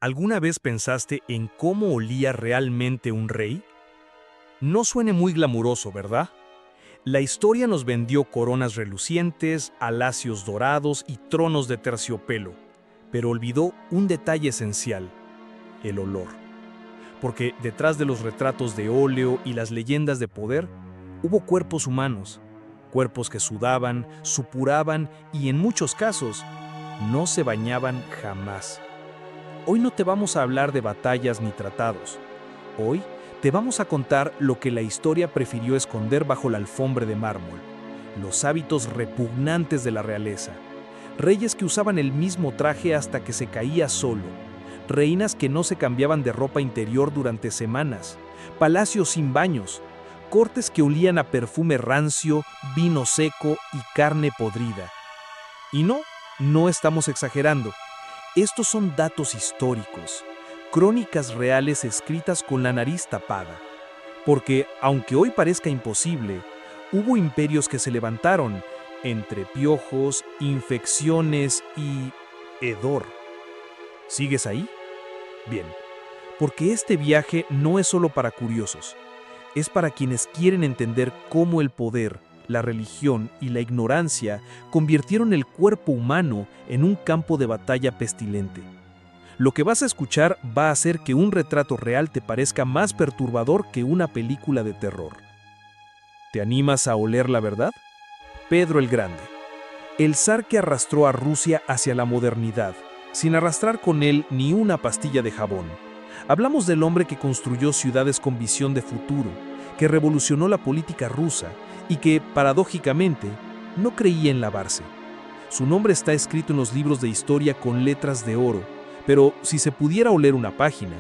¿Alguna vez pensaste en cómo olía realmente un rey? No suene muy glamuroso, ¿verdad? La historia nos vendió coronas relucientes, alacios dorados y tronos de terciopelo, pero olvidó un detalle esencial: el olor. Porque detrás de los retratos de óleo y las leyendas de poder, hubo cuerpos humanos, cuerpos que sudaban, supuraban y en muchos casos no se bañaban jamás. Hoy no te vamos a hablar de batallas ni tratados. Hoy te vamos a contar lo que la historia prefirió esconder bajo la alfombra de mármol, los hábitos repugnantes de la realeza, reyes que usaban el mismo traje hasta que se caía solo, reinas que no se cambiaban de ropa interior durante semanas, palacios sin baños, cortes que olían a perfume rancio, vino seco y carne podrida. Y no estamos exagerando. Estos son datos históricos, crónicas reales escritas con la nariz tapada. Porque, aunque hoy parezca imposible, hubo imperios que se levantaron entre piojos, infecciones y hedor. ¿Sigues ahí? Bien, porque este viaje no es solo para curiosos, es para quienes quieren entender cómo el poder, la religión y la ignorancia convirtieron el cuerpo humano en un campo de batalla pestilente. Lo que vas a escuchar va a hacer que un retrato real te parezca más perturbador que una película de terror. ¿Te animas a oler la verdad? Pedro el Grande, el zar que arrastró a Rusia hacia la modernidad, sin arrastrar con él ni una pastilla de jabón. Hablamos del hombre que construyó ciudades con visión de futuro, que revolucionó la política rusa y que, paradójicamente, no creía en lavarse. Su nombre está escrito en los libros de historia con letras de oro, pero si se pudiera oler una página,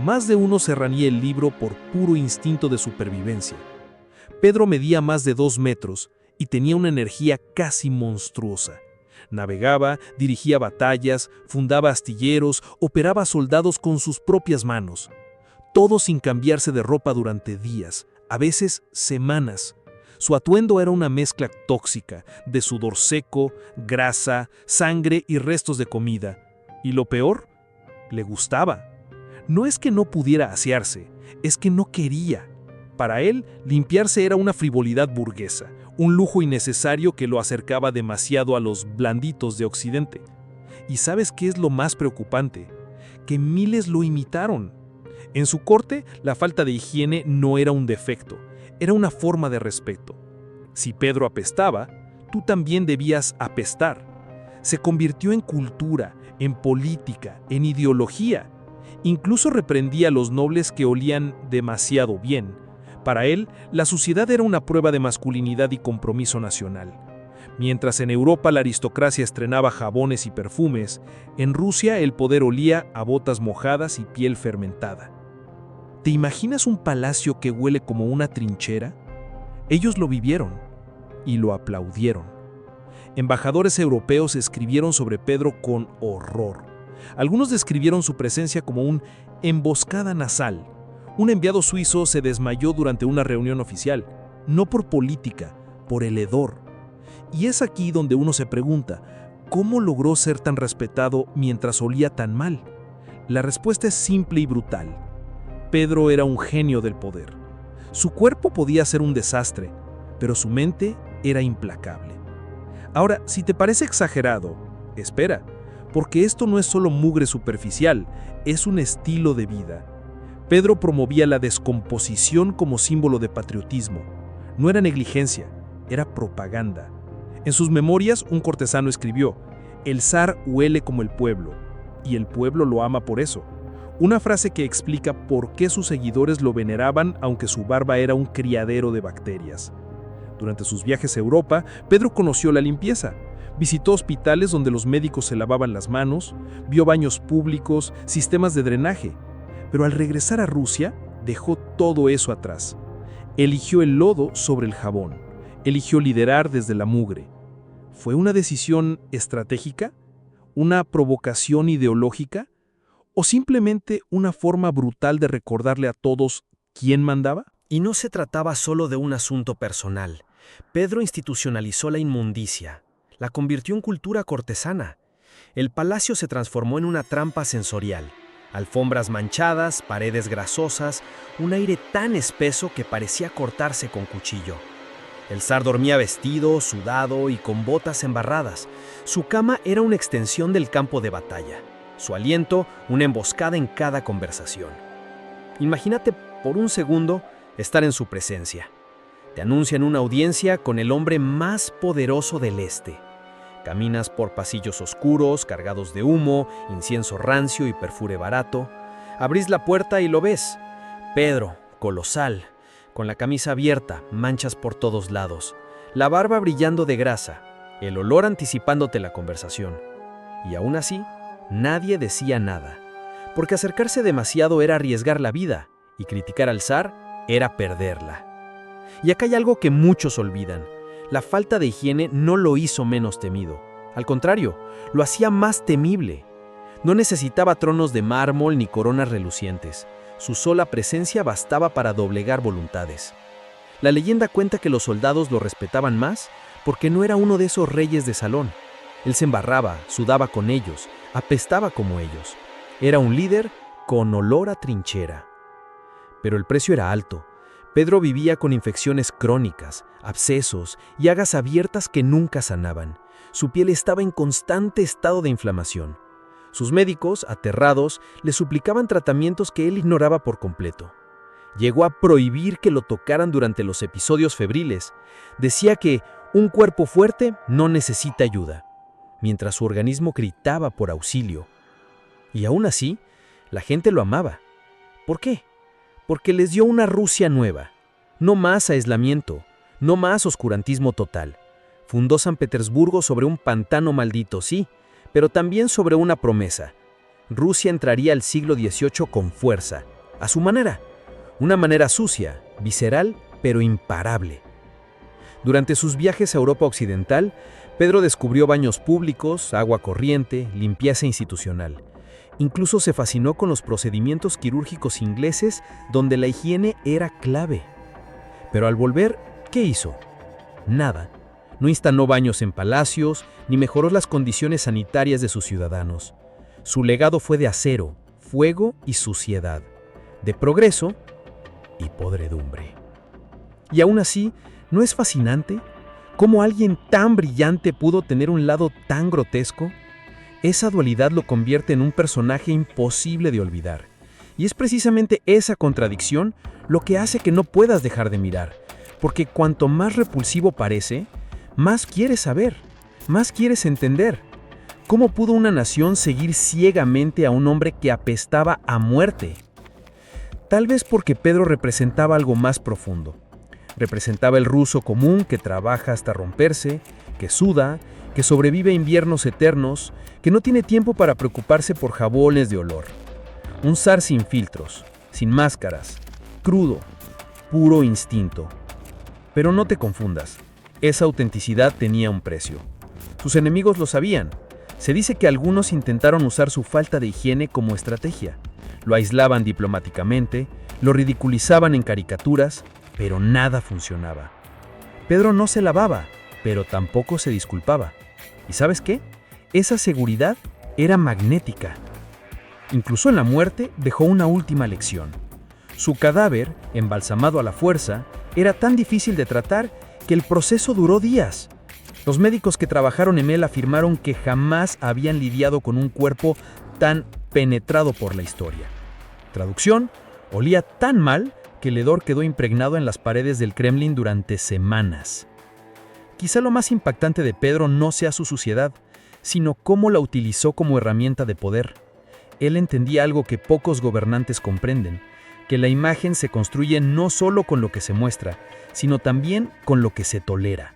más de uno cerraría el libro por puro instinto de supervivencia. Pedro medía más de 2 metros y tenía una energía casi monstruosa. Navegaba, dirigía batallas, fundaba astilleros, operaba soldados con sus propias manos. Todo sin cambiarse de ropa durante días, a veces semanas. Su atuendo era una mezcla tóxica de sudor seco, grasa, sangre y restos de comida. Y lo peor, le gustaba. No es que no pudiera asearse, es que no quería. Para él, limpiarse era una frivolidad burguesa, un lujo innecesario que lo acercaba demasiado a los blanditos de Occidente. ¿Y sabes qué es lo más preocupante? Que miles lo imitaron. En su corte, la falta de higiene no era un defecto, era una forma de respeto. Si Pedro apestaba, tú también debías apestar. Se convirtió en cultura, en política, en ideología. Incluso reprendía a los nobles que olían demasiado bien. Para él, la suciedad era una prueba de masculinidad y compromiso nacional. Mientras en Europa la aristocracia estrenaba jabones y perfumes, en Rusia el poder olía a botas mojadas y piel fermentada. ¿Te imaginas un palacio que huele como una trinchera? Ellos lo vivieron y lo aplaudieron. Embajadores europeos escribieron sobre Pedro con horror. Algunos describieron su presencia como una emboscada nasal. Un enviado suizo se desmayó durante una reunión oficial, no por política, por el hedor. Y es aquí donde uno se pregunta, ¿cómo logró ser tan respetado mientras olía tan mal? La respuesta es simple y brutal. Pedro era un genio del poder. Su cuerpo podía ser un desastre, pero su mente era implacable. Ahora, si te parece exagerado, espera, porque esto no es solo mugre superficial, es un estilo de vida. Pedro promovía la descomposición como símbolo de patriotismo. No era negligencia, era propaganda. En sus memorias, un cortesano escribió: «El zar huele como el pueblo, y el pueblo lo ama por eso». Una frase que explica por qué sus seguidores lo veneraban aunque su barba era un criadero de bacterias. Durante sus viajes a Europa, Pedro conoció la limpieza. Visitó hospitales donde los médicos se lavaban las manos, vio baños públicos, sistemas de drenaje. Pero al regresar a Rusia, dejó todo eso atrás. Eligió el lodo sobre el jabón. Eligió liderar desde la mugre. ¿Fue una decisión estratégica? ¿Una provocación ideológica? ¿O simplemente una forma brutal de recordarle a todos quién mandaba? Y no se trataba solo de un asunto personal. Pedro institucionalizó la inmundicia, la convirtió en cultura cortesana. El palacio se transformó en una trampa sensorial. Alfombras manchadas, paredes grasosas, un aire tan espeso que parecía cortarse con cuchillo. El zar dormía vestido, sudado y con botas embarradas. Su cama era una extensión del campo de batalla. Su aliento, una emboscada en cada conversación. Imagínate por un segundo estar en su presencia. Te anuncian una audiencia con el hombre más poderoso del este. Caminas por pasillos oscuros, cargados de humo, incienso rancio y perfume barato. Abrís la puerta y lo ves. Pedro, colosal, con la camisa abierta, manchas por todos lados, la barba brillando de grasa, el olor anticipándote la conversación. Y aún así, nadie decía nada, porque acercarse demasiado era arriesgar la vida, y criticar al zar era perderla. Y acá hay algo que muchos olvidan. La falta de higiene no lo hizo menos temido. Al contrario, lo hacía más temible. No necesitaba tronos de mármol ni coronas relucientes. Su sola presencia bastaba para doblegar voluntades. La leyenda cuenta que los soldados lo respetaban más porque no era uno de esos reyes de salón. Él se embarraba, sudaba con ellos, apestaba como ellos. Era un líder con olor a trinchera. Pero el precio era alto. Pedro vivía con infecciones crónicas, abscesos y llagas abiertas que nunca sanaban. Su piel estaba en constante estado de inflamación. Sus médicos, aterrados, le suplicaban tratamientos que él ignoraba por completo. Llegó a prohibir que lo tocaran durante los episodios febriles. Decía que un cuerpo fuerte no necesita ayuda, mientras su organismo gritaba por auxilio. Y aún así, la gente lo amaba. ¿Por qué? Porque les dio una Rusia nueva. No más aislamiento, no más oscurantismo total. Fundó San Petersburgo sobre un pantano maldito, sí, pero también sobre una promesa. Rusia entraría al siglo XVIII con fuerza, a su manera. Una manera sucia, visceral, pero imparable. Durante sus viajes a Europa Occidental, Pedro descubrió baños públicos, agua corriente, limpieza institucional. Incluso se fascinó con los procedimientos quirúrgicos ingleses donde la higiene era clave. Pero al volver, ¿qué hizo? Nada. No instaló baños en palacios, ni mejoró las condiciones sanitarias de sus ciudadanos. Su legado fue de acero, fuego y suciedad, de progreso y podredumbre. Y aún así, ¿no es fascinante cómo alguien tan brillante pudo tener un lado tan grotesco? Esa dualidad lo convierte en un personaje imposible de olvidar. Y es precisamente esa contradicción lo que hace que no puedas dejar de mirar, porque cuanto más repulsivo parece, más quieres saber, más quieres entender. ¿Cómo pudo una nación seguir ciegamente a un hombre que apestaba a muerte? Tal vez porque Pedro representaba algo más profundo. Representaba el ruso común que trabaja hasta romperse, que suda, que sobrevive a inviernos eternos, que no tiene tiempo para preocuparse por jabones de olor. Un zar sin filtros, sin máscaras, crudo, puro instinto. Pero no te confundas, esa autenticidad tenía un precio. Sus enemigos lo sabían. Se dice que algunos intentaron usar su falta de higiene como estrategia. Lo aislaban diplomáticamente, lo ridiculizaban en caricaturas, pero nada funcionaba. Pedro no se lavaba, pero tampoco se disculpaba. ¿Y sabes qué? Esa seguridad era magnética. Incluso en la muerte dejó una última lección. Su cadáver, embalsamado a la fuerza, era tan difícil de tratar que el proceso duró días. Los médicos que trabajaron en él afirmaron que jamás habían lidiado con un cuerpo tan penetrado por la historia. Traducción: olía tan mal que el hedor quedó impregnado en las paredes del Kremlin durante semanas. Quizá lo más impactante de Pedro no sea su suciedad, sino cómo la utilizó como herramienta de poder. Él entendía algo que pocos gobernantes comprenden, que la imagen se construye no solo con lo que se muestra, sino también con lo que se tolera.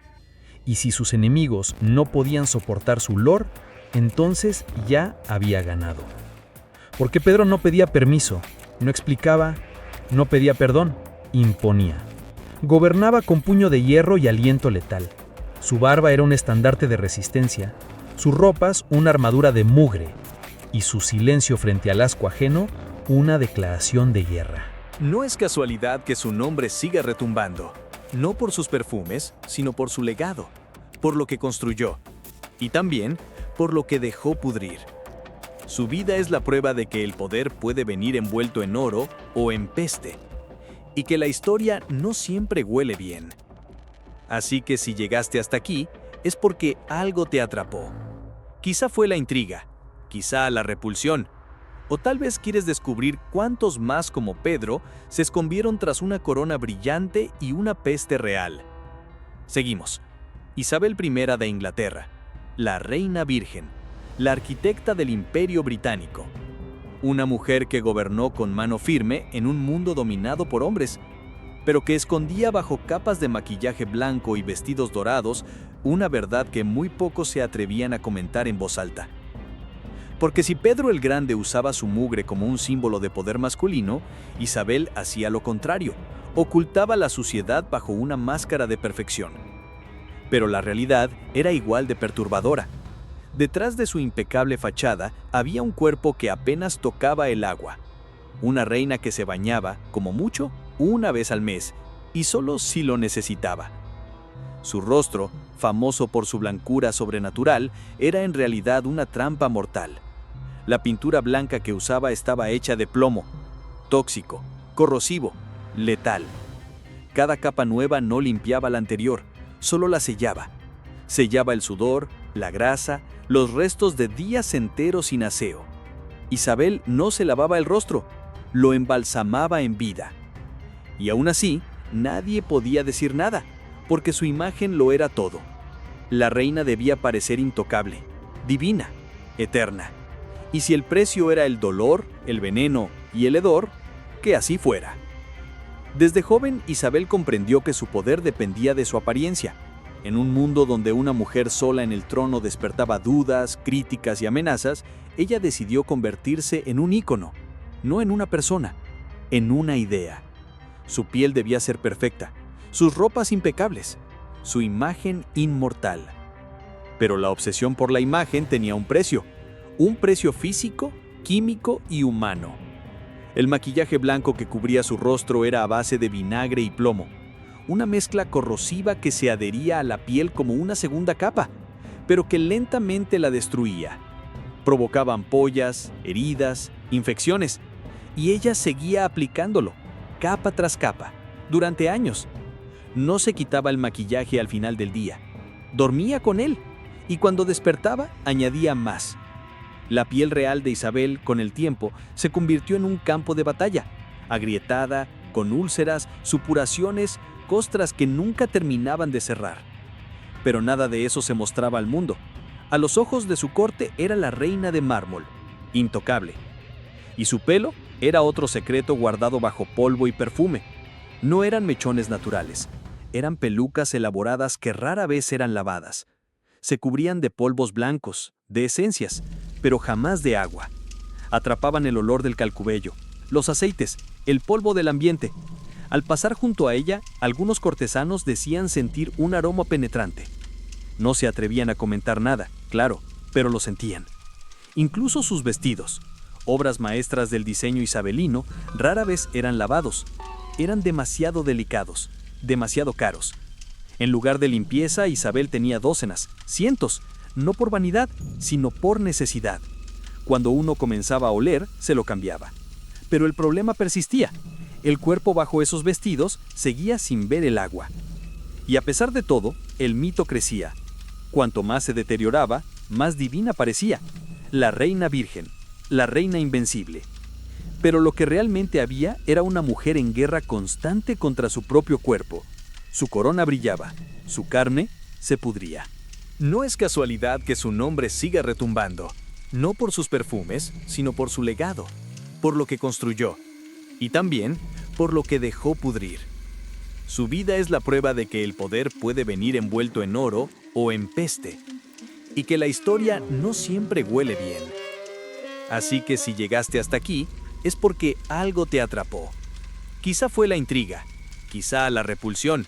Y si sus enemigos no podían soportar su olor, entonces ya había ganado. Porque Pedro no pedía permiso, no explicaba, no pedía perdón, imponía. Gobernaba con puño de hierro y aliento letal. Su barba era un estandarte de resistencia, sus ropas una armadura de mugre, y su silencio frente al asco ajeno una declaración de guerra. No es casualidad que su nombre siga retumbando, no por sus perfumes, sino por su legado, por lo que construyó, y también por lo que dejó pudrir. Su vida es la prueba de que el poder puede venir envuelto en oro o en peste, y que la historia no siempre huele bien. Así que si llegaste hasta aquí, es porque algo te atrapó. Quizá fue la intriga, quizá la repulsión, o tal vez quieres descubrir cuántos más como Pedro se escondieron tras una corona brillante y una peste real. Seguimos. Isabel I de Inglaterra, la reina virgen, la arquitecta del Imperio Británico. Una mujer que gobernó con mano firme en un mundo dominado por hombres, pero que escondía bajo capas de maquillaje blanco y vestidos dorados una verdad que muy pocos se atrevían a comentar en voz alta. Porque si Pedro el Grande usaba su mugre como un símbolo de poder masculino, Isabel hacía lo contrario, ocultaba la suciedad bajo una máscara de perfección. Pero la realidad era igual de perturbadora. Detrás de su impecable fachada había un cuerpo que apenas tocaba el agua. Una reina que se bañaba, como mucho, una vez al mes, y solo si lo necesitaba. Su rostro, famoso por su blancura sobrenatural, era en realidad una trampa mortal. La pintura blanca que usaba estaba hecha de plomo, tóxico, corrosivo, letal. Cada capa nueva no limpiaba la anterior, solo la sellaba. Sellaba el sudor, la grasa, los restos de días enteros sin aseo. Isabel no se lavaba el rostro, lo embalsamaba en vida. Y aún así, nadie podía decir nada, porque su imagen lo era todo. La reina debía parecer intocable, divina, eterna. Y si el precio era el dolor, el veneno y el hedor, que así fuera. Desde joven, Isabel comprendió que su poder dependía de su apariencia. En un mundo donde una mujer sola en el trono despertaba dudas, críticas y amenazas, ella decidió convertirse en un ícono, no en una persona, en una idea. Su piel debía ser perfecta, sus ropas impecables, su imagen inmortal. Pero la obsesión por la imagen tenía un precio físico, químico y humano. El maquillaje blanco que cubría su rostro era a base de vinagre y plomo, una mezcla corrosiva que se adhería a la piel como una segunda capa, pero que lentamente la destruía. Provocaba ampollas, heridas, infecciones, y ella seguía aplicándolo, capa tras capa, durante años. No se quitaba el maquillaje al final del día, dormía con él, y cuando despertaba añadía más. La piel real de Isabel, con el tiempo, se convirtió en un campo de batalla, agrietada, con úlceras, supuraciones, costras que nunca terminaban de cerrar. Pero nada de eso se mostraba al mundo. A los ojos de su corte era la reina de mármol, intocable. Y su pelo era otro secreto guardado bajo polvo y perfume. No eran mechones naturales, eran pelucas elaboradas que rara vez eran lavadas. Se cubrían de polvos blancos, de esencias, pero jamás de agua. Atrapaban el olor del calcubello, los aceites, el polvo del ambiente. Al pasar junto a ella, algunos cortesanos decían sentir un aroma penetrante. No se atrevían a comentar nada, claro, pero lo sentían. Incluso sus vestidos, obras maestras del diseño isabelino, rara vez eran lavados. Eran demasiado delicados, demasiado caros. En lugar de limpieza, Isabel tenía dócenas, cientos, no por vanidad, sino por necesidad. Cuando uno comenzaba a oler, se lo cambiaba. Pero el problema persistía. El cuerpo bajo esos vestidos seguía sin ver el agua. Y a pesar de todo, el mito crecía. Cuanto más se deterioraba, más divina parecía. La reina virgen, la reina invencible. Pero lo que realmente había era una mujer en guerra constante contra su propio cuerpo. Su corona brillaba, su carne se pudría. No es casualidad que su nombre siga retumbando, no por sus perfumes, sino por su legado, por lo que construyó, y también por lo que dejó pudrir. Su vida es la prueba de que el poder puede venir envuelto en oro o en peste, y que la historia no siempre huele bien. Así que si llegaste hasta aquí, es porque algo te atrapó. Quizá fue la intriga, quizá la repulsión,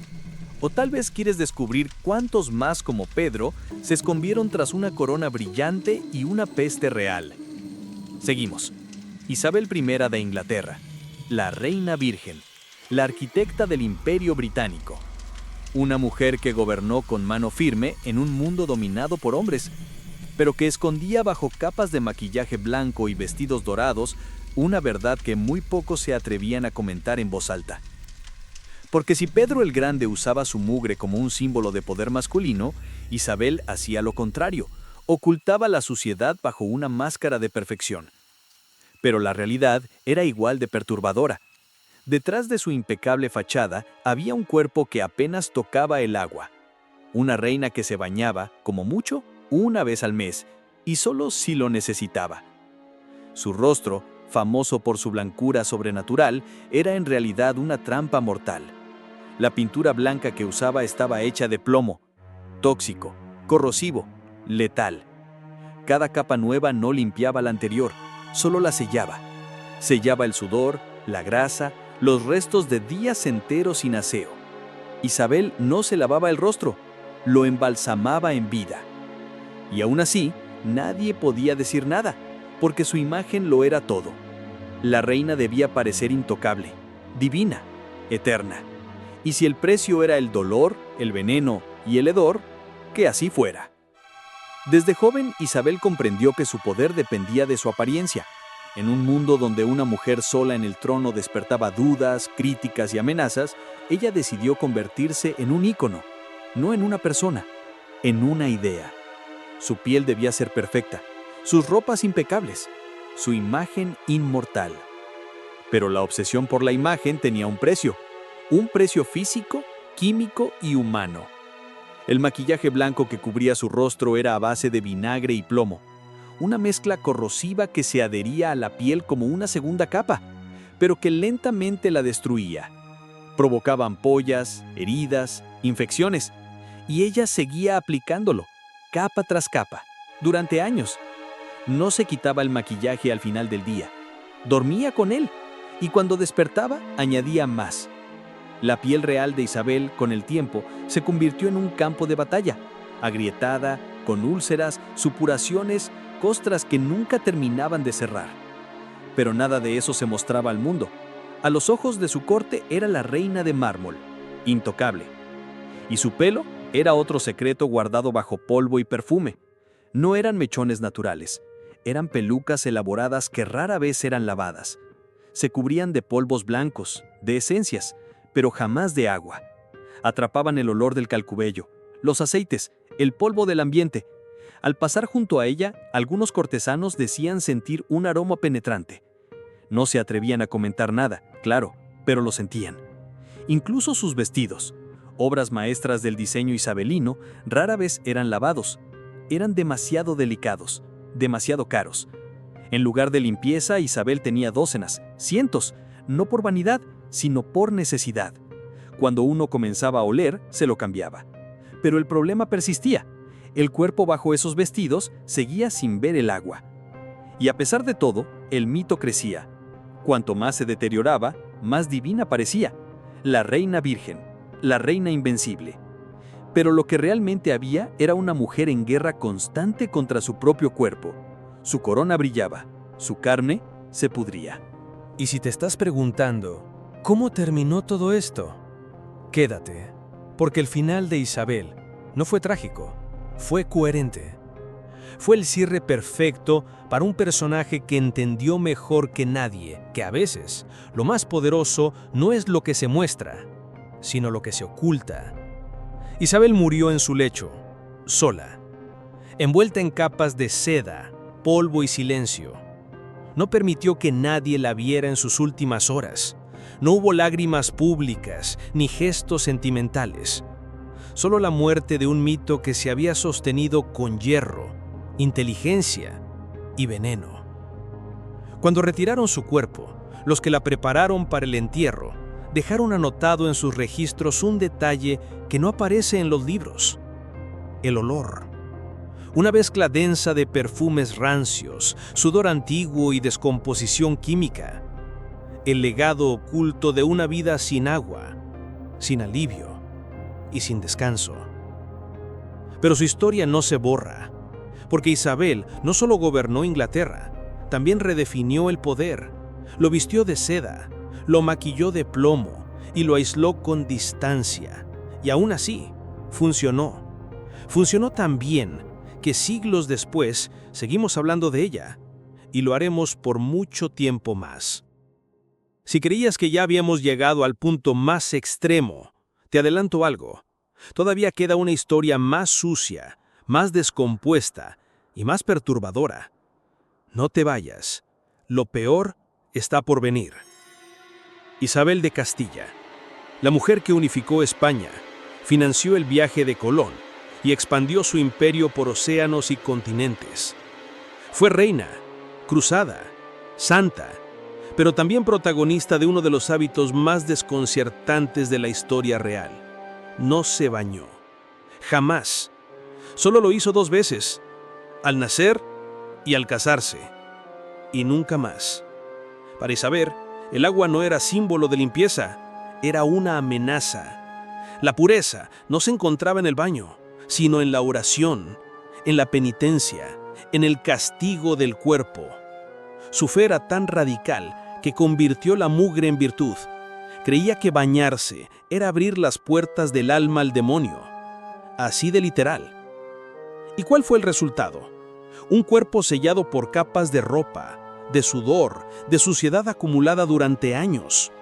o tal vez quieres descubrir cuántos más como Pedro se escondieron tras una corona brillante y una peste real. Seguimos. Isabel I de Inglaterra, la reina virgen, la arquitecta del Imperio Británico. Una mujer que gobernó con mano firme en un mundo dominado por hombres, pero que escondía bajo capas de maquillaje blanco y vestidos dorados una verdad que muy pocos se atrevían a comentar en voz alta. Porque si Pedro el Grande usaba su mugre como un símbolo de poder masculino, Isabel hacía lo contrario, ocultaba la suciedad bajo una máscara de perfección. Pero la realidad era igual de perturbadora. Detrás de su impecable fachada había un cuerpo que apenas tocaba el agua. Una reina que se bañaba, como mucho, una vez al mes, y solo si lo necesitaba. Su rostro, famoso por su blancura sobrenatural, era en realidad una trampa mortal. La pintura blanca que usaba estaba hecha de plomo, tóxico, corrosivo, letal. Cada capa nueva no limpiaba la anterior, solo la sellaba. Sellaba el sudor, la grasa, los restos de días enteros sin aseo. Isabel no se lavaba el rostro, lo embalsamaba en vida. Y aún así, nadie podía decir nada, porque su imagen lo era todo. La reina debía parecer intocable, divina, eterna. Y si el precio era el dolor, el veneno y el hedor, que así fuera. Desde joven, Isabel comprendió que su poder dependía de su apariencia. En un mundo donde una mujer sola en el trono despertaba dudas, críticas y amenazas, ella decidió convertirse en un ícono, no en una persona, en una idea. Su piel debía ser perfecta, sus ropas impecables, su imagen inmortal. Pero la obsesión por la imagen tenía un precio físico, químico y humano. El maquillaje blanco que cubría su rostro era a base de vinagre y plomo, una mezcla corrosiva que se adhería a la piel como una segunda capa, pero que lentamente la destruía. Provocaba ampollas, heridas, infecciones, y ella seguía aplicándolo, capa tras capa, durante años. No se quitaba el maquillaje al final del día, dormía con él, y cuando despertaba añadía más. La piel real de Isabel, con el tiempo, se convirtió en un campo de batalla, agrietada, con úlceras, supuraciones, costras que nunca terminaban de cerrar. Pero nada de eso se mostraba al mundo. A los ojos de su corte era la reina de mármol, intocable. Y su pelo era otro secreto guardado bajo polvo y perfume. No eran mechones naturales, eran pelucas elaboradas que rara vez eran lavadas. Se cubrían de polvos blancos, de esencias, pero jamás de agua. Atrapaban el olor del calcubello, los aceites, el polvo del ambiente. Al pasar junto a ella, algunos cortesanos decían sentir un aroma penetrante. No se atrevían a comentar nada, claro, pero lo sentían. Incluso sus vestidos, obras maestras del diseño isabelino, rara vez eran lavados. Eran demasiado delicados, demasiado caros. En lugar de limpieza, Isabel tenía dócenas, cientos, no por vanidad, sino por necesidad. Cuando uno comenzaba a oler, se lo cambiaba. Pero el problema persistía. El cuerpo bajo esos vestidos seguía sin ver el agua. Y a pesar de todo, el mito crecía. Cuanto más se deterioraba, más divina parecía. La reina virgen, la reina invencible. Pero lo que realmente había era una mujer en guerra constante contra su propio cuerpo. Su corona brillaba, su carne se pudría. Y si te estás preguntando, ¿cómo terminó todo esto? Quédate, porque el final de Isabel no fue trágico, fue coherente. Fue el cierre perfecto para un personaje que entendió mejor que nadie que a veces lo más poderoso no es lo que se muestra, sino lo que se oculta. Isabel murió en su lecho, sola, envuelta en capas de seda, polvo y silencio. No permitió que nadie la viera en sus últimas horas. No hubo lágrimas públicas ni gestos sentimentales. Solo la muerte de un mito que se había sostenido con hierro, inteligencia y veneno. Cuando retiraron su cuerpo, los que la prepararon para el entierro dejaron anotado en sus registros un detalle que no aparece en los libros: el olor. Una mezcla densa de perfumes rancios, sudor antiguo y descomposición química. El legado oculto de una vida sin agua, sin alivio y sin descanso. Pero su historia no se borra, porque Isabel no solo gobernó Inglaterra, también redefinió el poder, lo vistió de seda, lo maquilló de plomo y lo aisló con distancia. Y aún así, funcionó. Funcionó tan bien que siglos después seguimos hablando de ella, y lo haremos por mucho tiempo más. Si creías que ya habíamos llegado al punto más extremo, te adelanto algo. Todavía queda una historia más sucia, más descompuesta y más perturbadora. No te vayas. Lo peor está por venir. Isabel de Castilla, la mujer que unificó España, financió el viaje de Colón y expandió su imperio por océanos y continentes. Fue reina, cruzada, santa, pero también protagonista de uno de los hábitos más desconcertantes de la historia real. No se bañó. Jamás. Solo lo hizo 2 veces, al nacer y al casarse. Y nunca más. Para Isabel, el agua no era símbolo de limpieza, era una amenaza. La pureza no se encontraba en el baño, sino en la oración, en la penitencia, en el castigo del cuerpo. Su fe era tan radical que convirtió la mugre en virtud. Creía que bañarse era abrir las puertas del alma al demonio. Así de literal. ¿Y cuál fue el resultado? Un cuerpo sellado por capas de ropa, de sudor, de suciedad acumulada durante años.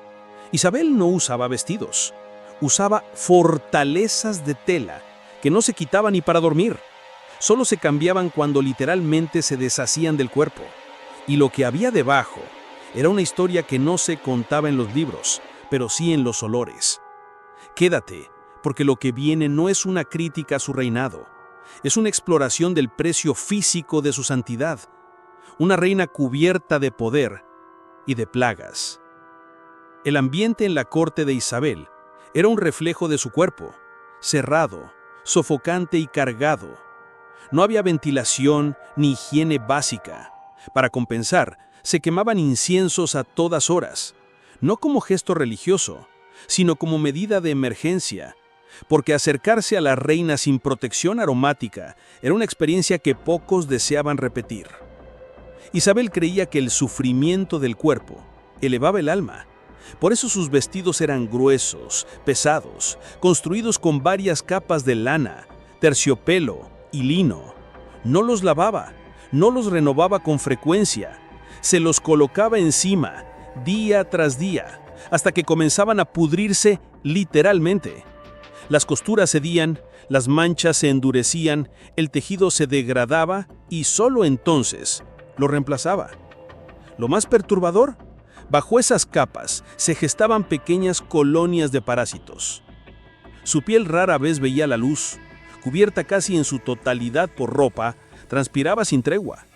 Isabel no usaba vestidos. Usaba fortalezas de tela que no se quitaban ni para dormir. Solo se cambiaban cuando literalmente se deshacían del cuerpo. Y lo que había debajo era una historia que no se contaba en los libros, pero sí en los olores. Quédate, porque lo que viene no es una crítica a su reinado. Es una exploración del precio físico de su santidad. Una reina cubierta de poder y de plagas. El ambiente en la corte de Isabel era un reflejo de su cuerpo, cerrado, sofocante y cargado. No había ventilación ni higiene básica. Para compensar, se quemaban inciensos a todas horas, no como gesto religioso, sino como medida de emergencia, porque acercarse a la reina sin protección aromática era una experiencia que pocos deseaban repetir. Isabel creía que el sufrimiento del cuerpo elevaba el alma. Por eso sus vestidos eran gruesos, pesados, construidos con varias capas de lana, terciopelo y lino. No los lavaba, no los renovaba con frecuencia. Se los colocaba encima, día tras día, hasta que comenzaban a pudrirse literalmente. Las costuras cedían, las manchas se endurecían, el tejido se degradaba y solo entonces lo reemplazaba. Lo más perturbador, bajo esas capas se gestaban pequeñas colonias de parásitos. Su piel rara vez veía la luz, cubierta casi en su totalidad por ropa, transpiraba sin tregua.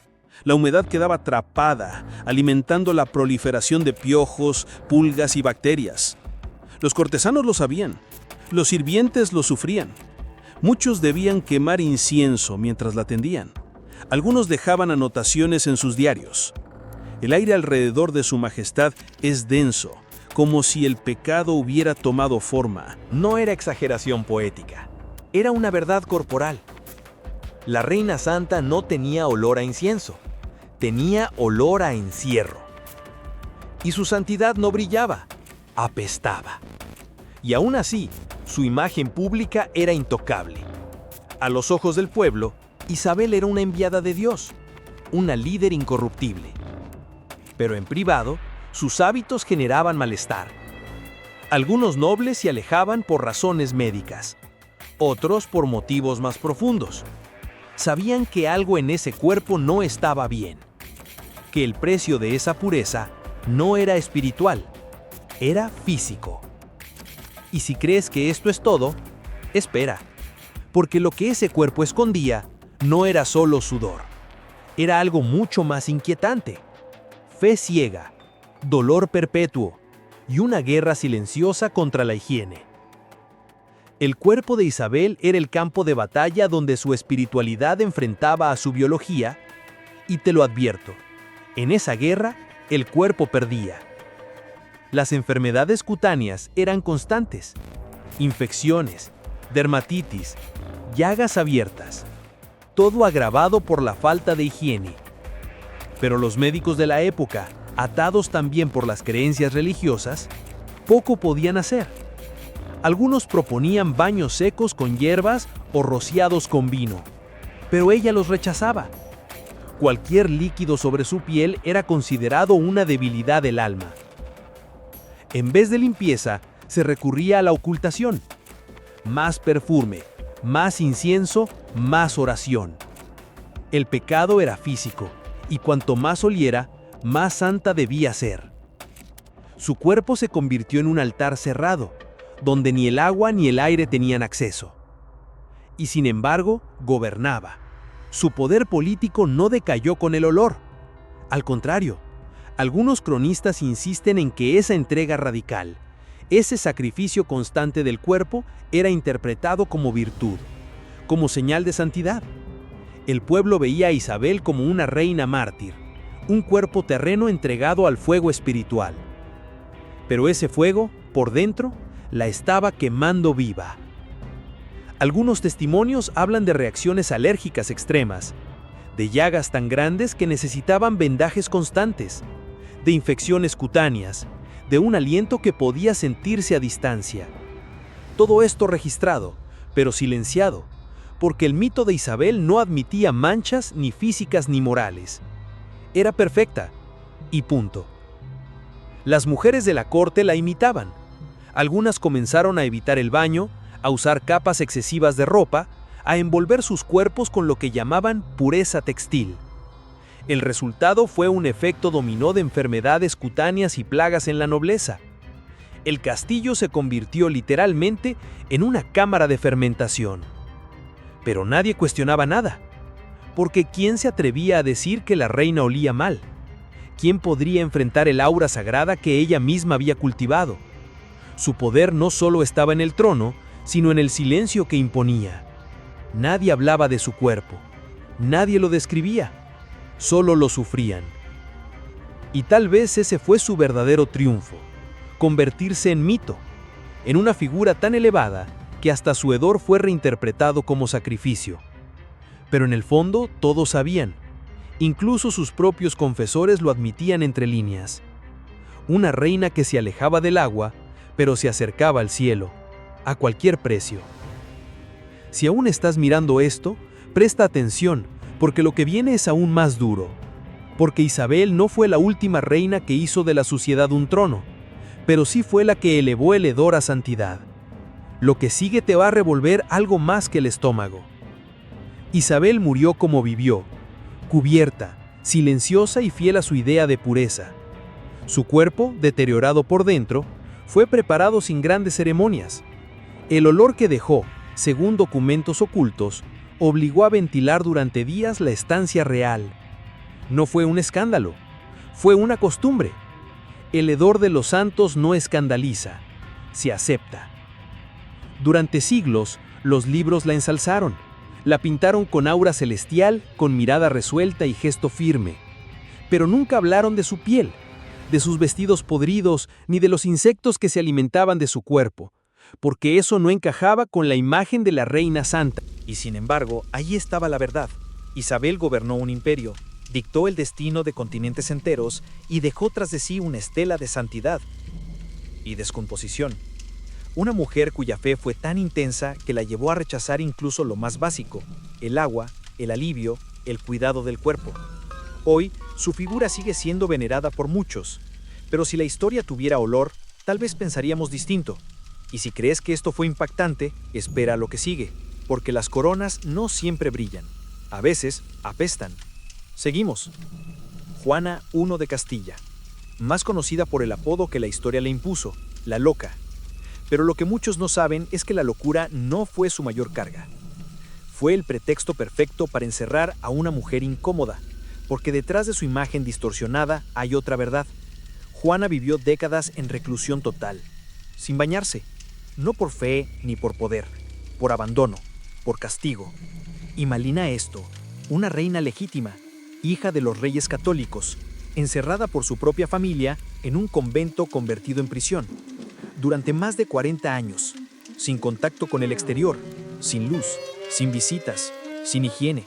La humedad quedaba atrapada, alimentando la proliferación de piojos, pulgas y bacterias. Los cortesanos lo sabían, los sirvientes lo sufrían. Muchos debían quemar incienso mientras la atendían. Algunos dejaban anotaciones en sus diarios. El aire alrededor de su majestad es denso, como si el pecado hubiera tomado forma. No era exageración poética, era una verdad corporal. La reina santa no tenía olor a incienso, tenía olor a encierro. Y su santidad no brillaba, apestaba. Y aún así, su imagen pública era intocable. A los ojos del pueblo, Isabel era una enviada de Dios, una líder incorruptible. Pero en privado, sus hábitos generaban malestar. Algunos nobles se alejaban por razones médicas, otros por motivos más profundos. Sabían que algo en ese cuerpo no estaba bien, que el precio de esa pureza no era espiritual, era físico. Y si crees que esto es todo, espera, porque lo que ese cuerpo escondía no era solo sudor, era algo mucho más inquietante. Fe ciega, dolor perpetuo y una guerra silenciosa contra la higiene. El cuerpo de Isabel era el campo de batalla donde su espiritualidad enfrentaba a su biología, y te lo advierto, en esa guerra el cuerpo perdía. Las enfermedades cutáneas eran constantes, infecciones, dermatitis, llagas abiertas, todo agravado por la falta de higiene. Pero los médicos de la época, atados también por las creencias religiosas, poco podían hacer. Algunos proponían baños secos con hierbas o rociados con vino. pero ella los rechazaba. Cualquier líquido sobre su piel era considerado una debilidad del alma. En vez de limpieza, se recurría a la ocultación. Más perfume, más incienso, más oración. El pecado era físico, y cuanto más oliera, más santa debía ser. Su cuerpo se convirtió en un altar cerrado, donde ni el agua ni el aire tenían acceso. Y sin embargo, gobernaba. Su poder político no decayó con el olor. Al contrario, algunos cronistas insisten en que esa entrega radical, ese sacrificio constante del cuerpo, era interpretado como virtud, como señal de santidad. El pueblo veía a Isabel como una reina mártir, un cuerpo terreno entregado al fuego espiritual. Pero ese fuego, por dentro, la estaba quemando viva. Algunos testimonios hablan de reacciones alérgicas extremas, de llagas tan grandes que necesitaban vendajes constantes, de infecciones cutáneas, de un aliento que podía sentirse a distancia. Todo esto registrado, pero silenciado, porque el mito de Isabel no admitía manchas ni físicas ni morales. Era perfecta, y punto. Las mujeres de la corte la imitaban. Algunas comenzaron a evitar el baño, a usar capas excesivas de ropa, a envolver sus cuerpos con lo que llamaban pureza textil. El resultado fue un efecto dominó de enfermedades cutáneas y plagas en la nobleza. El castillo se convirtió literalmente en una cámara de fermentación. Pero nadie cuestionaba nada, porque ¿quién se atrevía a decir que la reina olía mal? ¿Quién podría enfrentar el aura sagrada que ella misma había cultivado? Su poder no solo estaba en el trono, sino en el silencio que imponía. Nadie hablaba de su cuerpo, nadie lo describía, solo lo sufrían. Y tal vez ese fue su verdadero triunfo, convertirse en mito, en una figura tan elevada que hasta su hedor fue reinterpretado como sacrificio. Pero en el fondo todos sabían, incluso sus propios confesores lo admitían entre líneas. Una reina que se alejaba del agua, pero se acercaba al cielo, a cualquier precio. Si aún estás mirando esto, presta atención, porque lo que viene es aún más duro. Porque Isabel no fue la última reina que hizo de la suciedad un trono, pero sí fue la que elevó el hedor a santidad. Lo que sigue te va a revolver algo más que el estómago. Isabel murió como vivió, cubierta, silenciosa y fiel a su idea de pureza. Su cuerpo, deteriorado por dentro, fue preparado sin grandes ceremonias. El olor que dejó, según documentos ocultos, obligó a ventilar durante días la estancia real. No fue un escándalo, fue una costumbre. El hedor de los santos no escandaliza, se acepta. Durante siglos, los libros la ensalzaron, la pintaron con aura celestial, con mirada resuelta y gesto firme. Pero nunca hablaron de su piel, de sus vestidos podridos, ni de los insectos que se alimentaban de su cuerpo, porque eso no encajaba con la imagen de la reina santa. Y sin embargo, ahí estaba la verdad. Isabel gobernó un imperio, dictó el destino de continentes enteros y dejó tras de sí una estela de santidad y descomposición. Una mujer cuya fe fue tan intensa que la llevó a rechazar incluso lo más básico, el agua, el alivio, el cuidado del cuerpo. Hoy, su figura sigue siendo venerada por muchos, pero si la historia tuviera olor, tal vez pensaríamos distinto. Y si crees que esto fue impactante, espera lo que sigue, porque las coronas no siempre brillan. A veces, apestan. Seguimos. Juana I de Castilla, más conocida por el apodo que la historia le impuso, la Loca. Pero lo que muchos no saben es que la locura no fue su mayor carga. Fue el pretexto perfecto para encerrar a una mujer incómoda, porque detrás de su imagen distorsionada hay otra verdad. Juana vivió décadas en reclusión total, sin bañarse, no por fe ni por poder, por abandono, por castigo. Y malina esto, una reina legítima, hija de los reyes católicos, encerrada por su propia familia en un convento convertido en prisión, durante más de 40 años, sin contacto con el exterior, sin luz, sin visitas, sin higiene.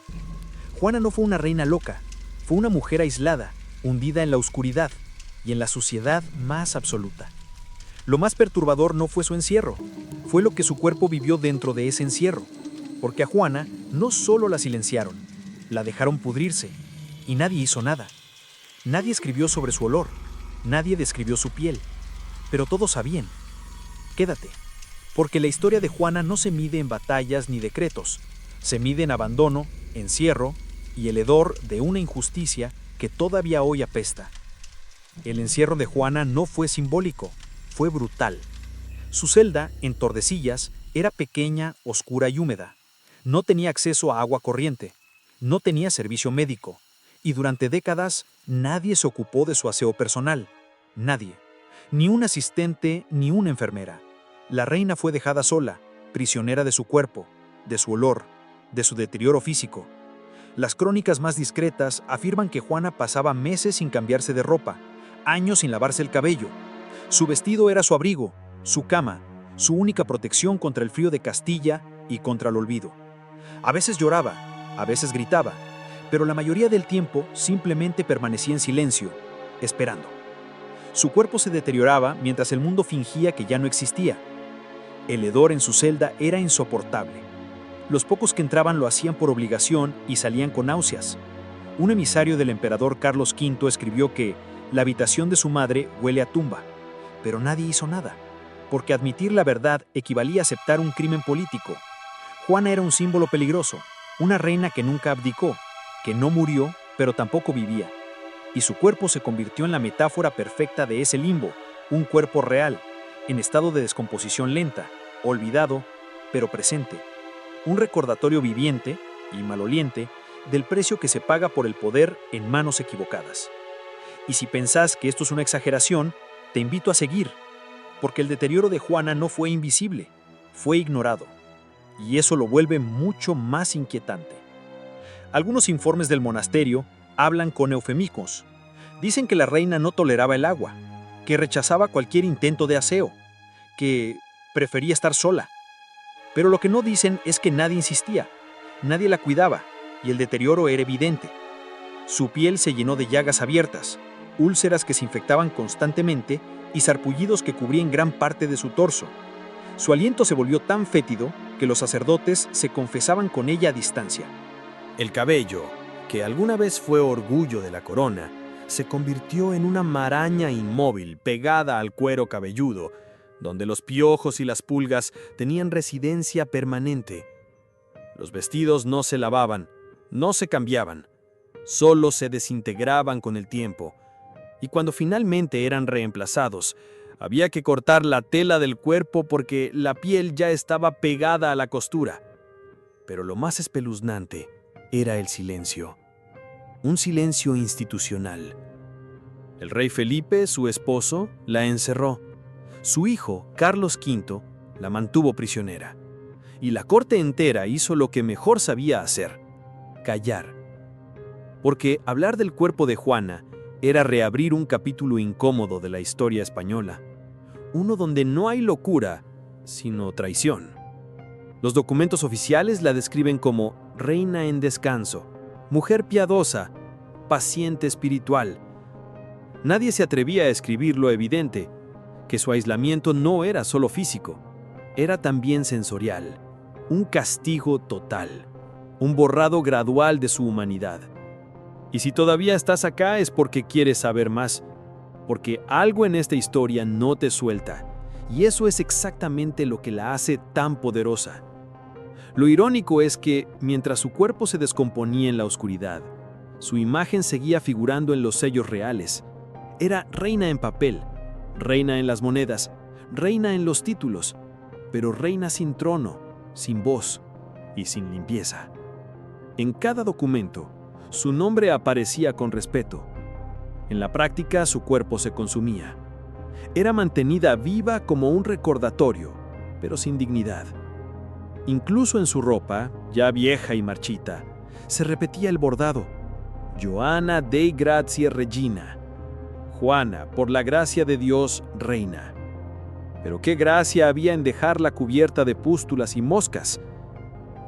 Juana no fue una reina loca, fue una mujer aislada, hundida en la oscuridad y en la suciedad más absoluta. Lo más perturbador no fue su encierro, fue lo que su cuerpo vivió dentro de ese encierro. porque a Juana no solo la silenciaron, la dejaron pudrirse, y nadie hizo nada. Nadie escribió sobre su olor, nadie describió su piel, pero todos sabían. Quédate, porque la historia de Juana no se mide en batallas ni decretos, se mide en abandono, encierro y el hedor de una injusticia que todavía hoy apesta. El encierro de Juana no fue simbólico, fue brutal. Su celda, en Tordesillas, era pequeña, oscura y húmeda. No tenía acceso a agua corriente, no tenía servicio médico, y durante décadas nadie se ocupó de su aseo personal. Nadie. Ni un asistente, ni una enfermera. La reina fue dejada sola, prisionera de su cuerpo, de su olor, de su deterioro físico. Las crónicas más discretas afirman que Juana pasaba meses sin cambiarse de ropa, años sin lavarse el cabello. Su vestido era su abrigo, su cama, su única protección contra el frío de Castilla y contra el olvido. A veces lloraba, a veces gritaba, pero la mayoría del tiempo simplemente permanecía en silencio, esperando. Su cuerpo se deterioraba mientras el mundo fingía que ya no existía. El hedor en su celda era insoportable. Los pocos que entraban lo hacían por obligación y salían con náuseas. Un emisario del emperador Carlos V escribió que la habitación de su madre huele a tumba, pero nadie hizo nada, porque admitir la verdad equivalía a aceptar un crimen político. Juana era un símbolo peligroso, una reina que nunca abdicó, que no murió, pero tampoco vivía. Y su cuerpo se convirtió en la metáfora perfecta de ese limbo, un cuerpo real, en estado de descomposición lenta, olvidado, pero presente. Un recordatorio viviente, y maloliente, del precio que se paga por el poder en manos equivocadas. Y si pensás que esto es una exageración, te invito a seguir, porque el deterioro de Juana no fue invisible, fue ignorado, y eso lo vuelve mucho más inquietante. Algunos informes del monasterio hablan con eufemismos. Dicen que la reina no toleraba el agua, que rechazaba cualquier intento de aseo, que prefería estar sola. Pero lo que no dicen es que nadie insistía, nadie la cuidaba, y el deterioro era evidente. Su piel se llenó de llagas abiertas, úlceras que se infectaban constantemente y sarpullidos que cubrían gran parte de su torso. Su aliento se volvió tan fétido que los sacerdotes se confesaban con ella a distancia. El cabello, que alguna vez fue orgullo de la corona, se convirtió en una maraña inmóvil pegada al cuero cabelludo, donde los piojos y las pulgas tenían residencia permanente. Los vestidos no se lavaban, no se cambiaban, solo se desintegraban con el tiempo, y cuando finalmente eran reemplazados, había que cortar la tela del cuerpo porque la piel ya estaba pegada a la costura. Pero lo más espeluznante era el silencio. Un silencio institucional. El rey Felipe, su esposo, la encerró. Su hijo, Carlos V, la mantuvo prisionera. Y la corte entera hizo lo que mejor sabía hacer: callar. Porque hablar del cuerpo de Juana era reabrir un capítulo incómodo de la historia española. Uno donde no hay locura, sino traición. Los documentos oficiales la describen como reina en descanso, mujer piadosa, paciente espiritual. Nadie se atrevía a escribir lo evidente, que su aislamiento no era solo físico, era también sensorial, un castigo total, un borrado gradual de su humanidad. Y si todavía estás acá es porque quieres saber más, porque algo en esta historia no te suelta, y eso es exactamente lo que la hace tan poderosa. Lo irónico es que, mientras su cuerpo se descomponía en la oscuridad, su imagen seguía figurando en los sellos reales. Era reina en papel, reina en las monedas, reina en los títulos, pero reina sin trono, sin voz y sin limpieza. En cada documento, su nombre aparecía con respeto. En la práctica, su cuerpo se consumía. Era mantenida viva como un recordatorio, pero sin dignidad. Incluso en su ropa, ya vieja y marchita, se repetía el bordado: Johanna Dei Grazie Regina. Juana, por la gracia de Dios, reina. Pero qué gracia había en dejarla cubierta de pústulas y moscas.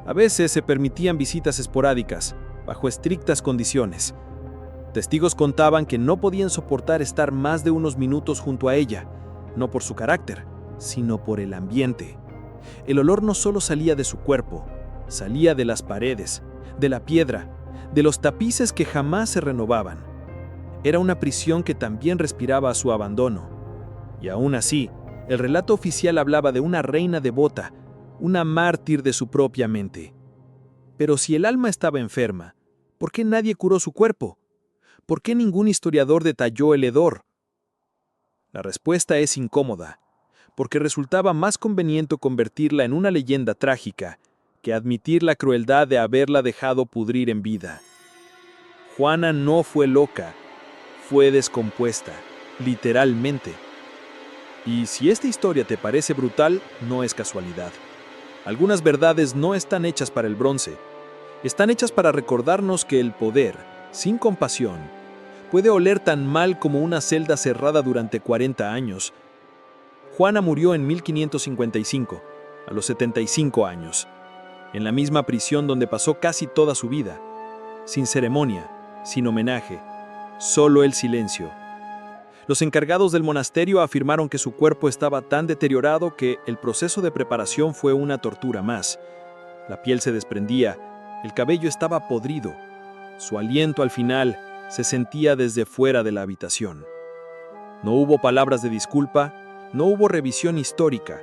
A veces se permitían visitas esporádicas, bajo estrictas condiciones. Testigos contaban que no podían soportar estar más de unos minutos junto a ella, no por su carácter, sino por el ambiente. El olor no solo salía de su cuerpo, Salía de las paredes, de la piedra, de los tapices que jamás se renovaban. Era una prisión que también respiraba su abandono. Y aún así, el relato oficial hablaba de una reina devota, una mártir de su propia mente. Pero si el alma estaba enferma, ¿por qué nadie curó su cuerpo? ¿Por qué ningún historiador detalló el hedor? La respuesta es incómoda, porque resultaba más conveniente convertirla en una leyenda trágica que admitir la crueldad de haberla dejado pudrir en vida. Juana no fue loca, fue descompuesta, literalmente. Y si esta historia te parece brutal, no es casualidad. Algunas verdades no están hechas para el bronce, están hechas para recordarnos que el poder, sin compasión, puede oler tan mal como una celda cerrada durante 40 años. Juana murió en 1555, a los 75 años, en la misma prisión donde pasó casi toda su vida, sin ceremonia, sin homenaje, solo el silencio. Los encargados del monasterio afirmaron que su cuerpo estaba tan deteriorado que el proceso de preparación fue una tortura más. La piel se desprendía, el cabello estaba podrido. Su aliento al final se sentía desde fuera de la habitación. No hubo palabras de disculpa, no hubo revisión histórica,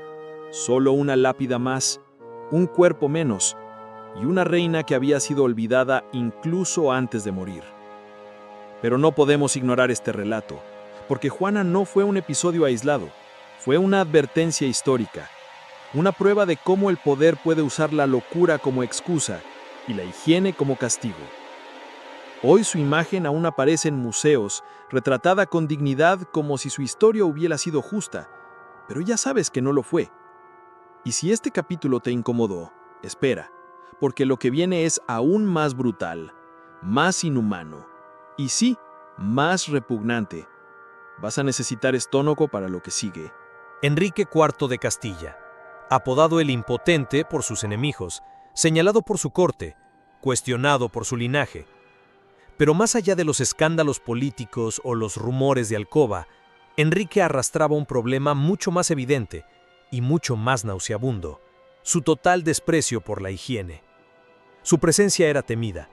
solo una lápida más, un cuerpo menos y una reina que había sido olvidada incluso antes de morir. Pero no podemos ignorar este relato, porque Juana no fue un episodio aislado, fue una advertencia histórica, una prueba de cómo el poder puede usar la locura como excusa y la higiene como castigo. Hoy su imagen aún aparece en museos, retratada con dignidad como si su historia hubiera sido justa, pero ya sabes que no lo fue. Y si este capítulo te incomodó, espera, porque lo que viene es aún más brutal, más inhumano y sí, más repugnante. Vas a necesitar estómago para lo que sigue. Enrique IV de Castilla, apodado el Impotente por sus enemigos, señalado por su corte, cuestionado por su linaje. Pero más allá de los escándalos políticos o los rumores de alcoba, Enrique arrastraba un problema mucho más evidente y mucho más nauseabundo: su total desprecio por la higiene. Su presencia era temida,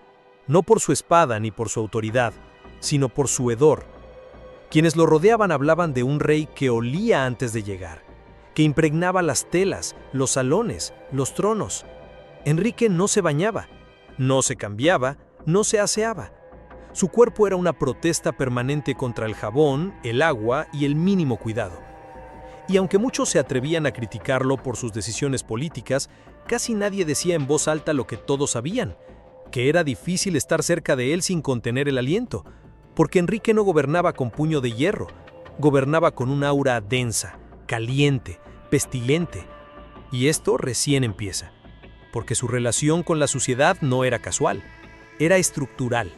no por su espada ni por su autoridad, sino por su hedor. Quienes lo rodeaban hablaban de un rey que olía antes de llegar, que impregnaba las telas, los salones, los tronos. Enrique no se bañaba, no se cambiaba, no se aseaba. Su cuerpo era una protesta permanente contra el jabón, el agua y el mínimo cuidado. Y aunque muchos se atrevían a criticarlo por sus decisiones políticas, casi nadie decía en voz alta lo que todos sabían, que era difícil estar cerca de él sin contener el aliento, porque Enrique no gobernaba con puño de hierro, gobernaba con un aura densa, caliente, pestilente. Y esto recién empieza, porque su relación con la suciedad no era casual, era estructural,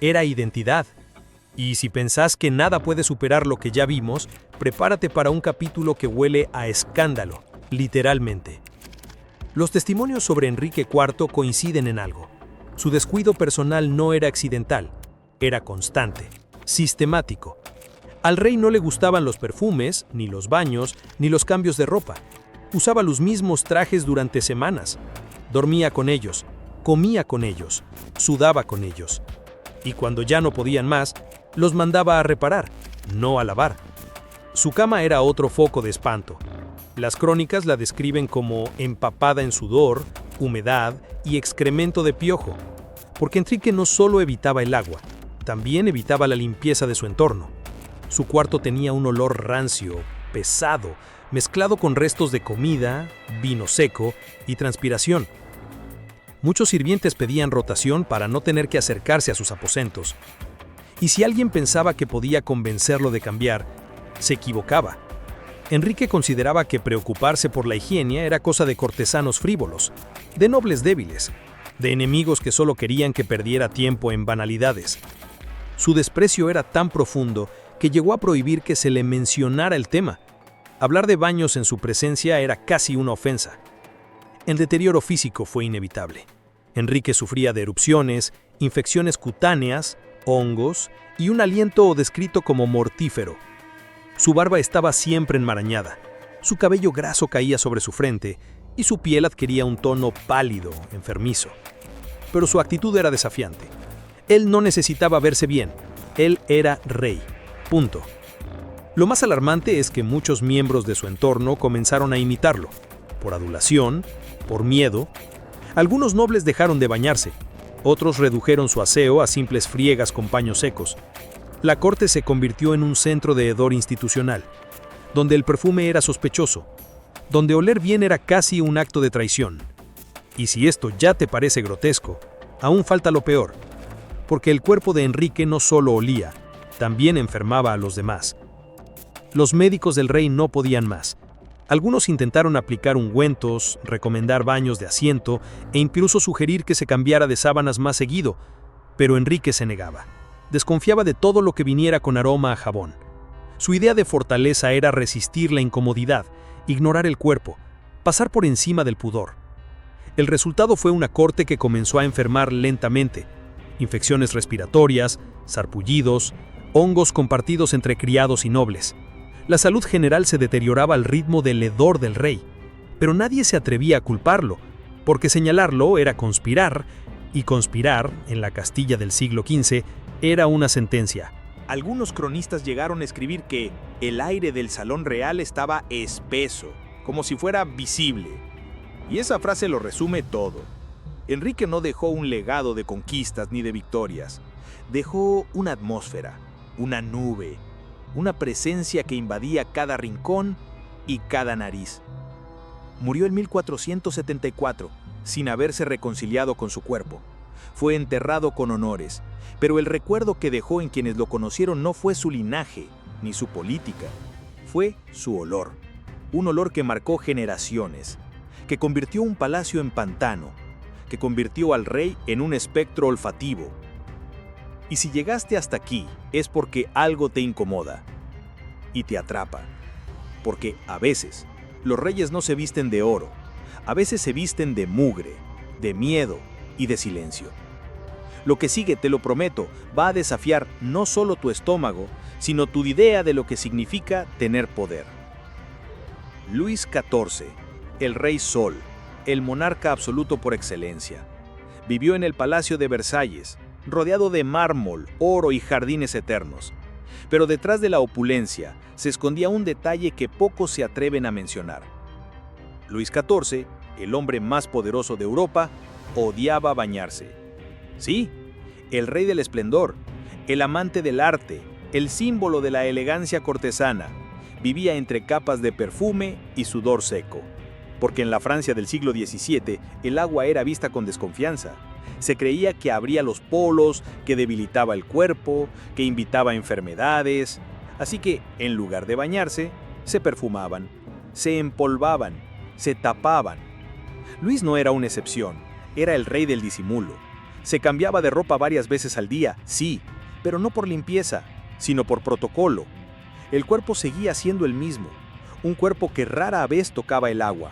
era identidad. Y si pensás que nada puede superar lo que ya vimos, prepárate para un capítulo que huele a escándalo, literalmente. Los testimonios sobre Enrique IV coinciden en algo. Su descuido personal no era accidental, era constante, sistemático. Al rey no le gustaban los perfumes, ni los baños, ni los cambios de ropa. Usaba los mismos trajes durante semanas. Dormía con ellos, comía con ellos, sudaba con ellos. Y cuando ya no podían más, los mandaba a reparar, no a lavar. Su cama era otro foco de espanto. Las crónicas la describen como empapada en sudor, humedad y excremento de piojo, porque Enrique no solo evitaba el agua, también evitaba la limpieza de su entorno. Su cuarto tenía un olor rancio, pesado, mezclado con restos de comida, vino seco y transpiración. Muchos sirvientes pedían rotación para no tener que acercarse a sus aposentos. Y si alguien pensaba que podía convencerlo de cambiar, se equivocaba. Enrique consideraba que preocuparse por la higiene era cosa de cortesanos frívolos, de nobles débiles, de enemigos que solo querían que perdiera tiempo en banalidades. Su desprecio era tan profundo que llegó a prohibir que se le mencionara el tema. Hablar de baños en su presencia era casi una ofensa. El deterioro físico fue inevitable. Enrique sufría de erupciones, infecciones cutáneas, hongos y un aliento descrito como mortífero. Su barba estaba siempre enmarañada, su cabello graso caía sobre su frente y su piel adquiría un tono pálido, enfermizo. Pero su actitud era desafiante. Él no necesitaba verse bien, él era rey. Punto. Lo más alarmante es que muchos miembros de su entorno comenzaron a imitarlo, por adulación, por miedo. Algunos nobles dejaron de bañarse, otros redujeron su aseo a simples friegas con paños secos. La corte se convirtió en un centro de hedor institucional, donde el perfume era sospechoso, donde oler bien era casi un acto de traición. Y si esto ya te parece grotesco, aún falta lo peor, porque el cuerpo de Enrique no solo olía, también enfermaba a los demás. Los médicos del rey no podían más. Algunos intentaron aplicar ungüentos, recomendar baños de asiento e incluso sugerir que se cambiara de sábanas más seguido, pero Enrique se negaba. Desconfiaba de todo lo que viniera con aroma a jabón. Su idea de fortaleza era resistir la incomodidad, ignorar el cuerpo, pasar por encima del pudor. El resultado fue una corte que comenzó a enfermar lentamente. Infecciones respiratorias, sarpullidos, hongos compartidos entre criados y nobles. La salud general se deterioraba al ritmo del hedor del rey, pero nadie se atrevía a culparlo, porque señalarlo era conspirar, y conspirar, en la Castilla del siglo XV, era una sentencia. Algunos cronistas llegaron a escribir que el aire del salón real estaba espeso, como si fuera visible. Y esa frase lo resume todo. Enrique no dejó un legado de conquistas ni de victorias. Dejó una atmósfera, una nube, una presencia que invadía cada rincón y cada nariz. Murió en 1474, sin haberse reconciliado con su cuerpo. Fue enterrado con honores, pero el recuerdo que dejó en quienes lo conocieron no fue su linaje, ni su política. Fue su olor. Un olor que marcó generaciones, que convirtió un palacio en pantano, que convirtió al rey en un espectro olfativo. Y si llegaste hasta aquí, es porque algo te incomoda y te atrapa. Porque a veces, los reyes no se visten de oro, a veces se visten de mugre, de miedo y de silencio. Lo que sigue, te lo prometo, va a desafiar no solo tu estómago, sino tu idea de lo que significa tener poder. Luis XIV, el Rey Sol, el monarca absoluto por excelencia. Vivió en el Palacio de Versalles, rodeado de mármol, oro y jardines eternos. Pero detrás de la opulencia se escondía un detalle que pocos se atreven a mencionar. Luis XIV, el hombre más poderoso de Europa, odiaba bañarse. Sí, el rey del esplendor, el amante del arte, el símbolo de la elegancia cortesana, vivía entre capas de perfume y sudor seco. Porque en la Francia del siglo XVII el agua era vista con desconfianza. Se creía que abría los poros, que debilitaba el cuerpo, que invitaba a enfermedades. Así que, en lugar de bañarse, se perfumaban, se empolvaban, se tapaban. Luis no era una excepción, era el rey del disimulo. Se cambiaba de ropa varias veces al día, sí, pero no por limpieza, sino por protocolo. El cuerpo seguía siendo el mismo, un cuerpo que rara vez tocaba el agua.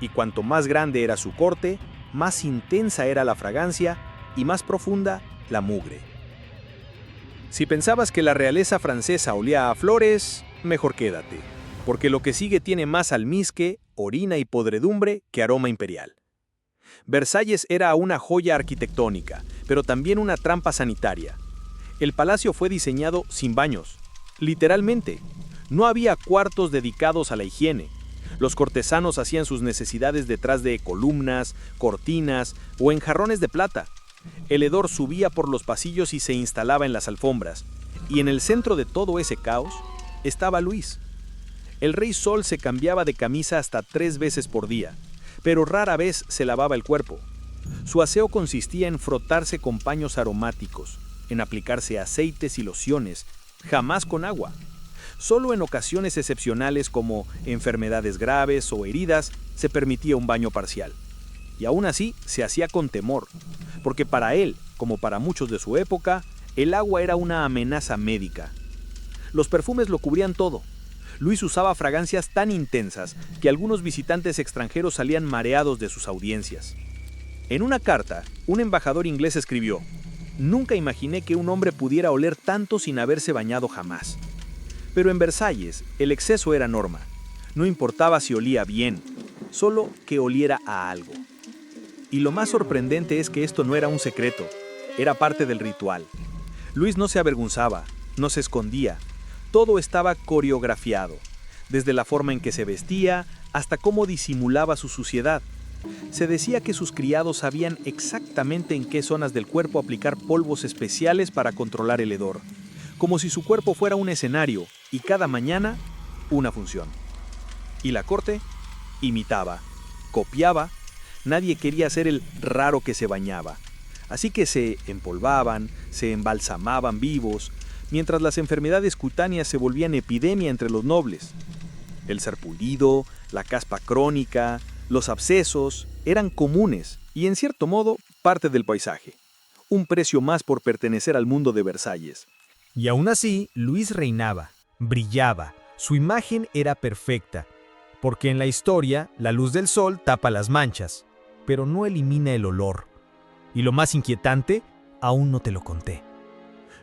Y cuanto más grande era su corte, más intensa era la fragancia y más profunda la mugre. Si pensabas que la realeza francesa olía a flores, mejor quédate, porque lo que sigue tiene más almizcle, orina y podredumbre que aroma imperial. Versalles era una joya arquitectónica, pero también una trampa sanitaria. El palacio fue diseñado sin baños, literalmente. No había cuartos dedicados a la higiene. Los cortesanos hacían sus necesidades detrás de columnas, cortinas o en jarrones de plata. El hedor subía por los pasillos y se instalaba en las alfombras. Y en el centro de todo ese caos estaba Luis. El Rey Sol se cambiaba de camisa hasta 3 veces por día, pero rara vez se lavaba el cuerpo. Su aseo consistía en frotarse con paños aromáticos, en aplicarse aceites y lociones, jamás con agua. Solo en ocasiones excepcionales como enfermedades graves o heridas se permitía un baño parcial. Y aún así se hacía con temor, porque para él, como para muchos de su época, el agua era una amenaza médica. Los perfumes lo cubrían todo. Luis usaba fragancias tan intensas que algunos visitantes extranjeros salían mareados de sus audiencias. En una carta, un embajador inglés escribió: «Nunca imaginé que un hombre pudiera oler tanto sin haberse bañado jamás». Pero en Versalles, el exceso era norma. No importaba si olía bien, solo que oliera a algo. Y lo más sorprendente es que esto no era un secreto, era parte del ritual. Luis no se avergonzaba, no se escondía, todo estaba coreografiado, desde la forma en que se vestía hasta cómo disimulaba su suciedad. Se decía que sus criados sabían exactamente en qué zonas del cuerpo aplicar polvos especiales para controlar el hedor, como si su cuerpo fuera un escenario y cada mañana una función. Y la corte imitaba, copiaba, nadie quería ser el raro que se bañaba. Así que se empolvaban, se embalsamaban vivos, mientras las enfermedades cutáneas se volvían epidemia entre los nobles. El sarpullido, la caspa crónica, los abscesos eran comunes y en cierto modo parte del paisaje. Un precio más por pertenecer al mundo de Versalles. Y aún así, Luis reinaba, brillaba, su imagen era perfecta, porque en la historia la luz del sol tapa las manchas, pero no elimina el olor. Y lo más inquietante, aún no te lo conté.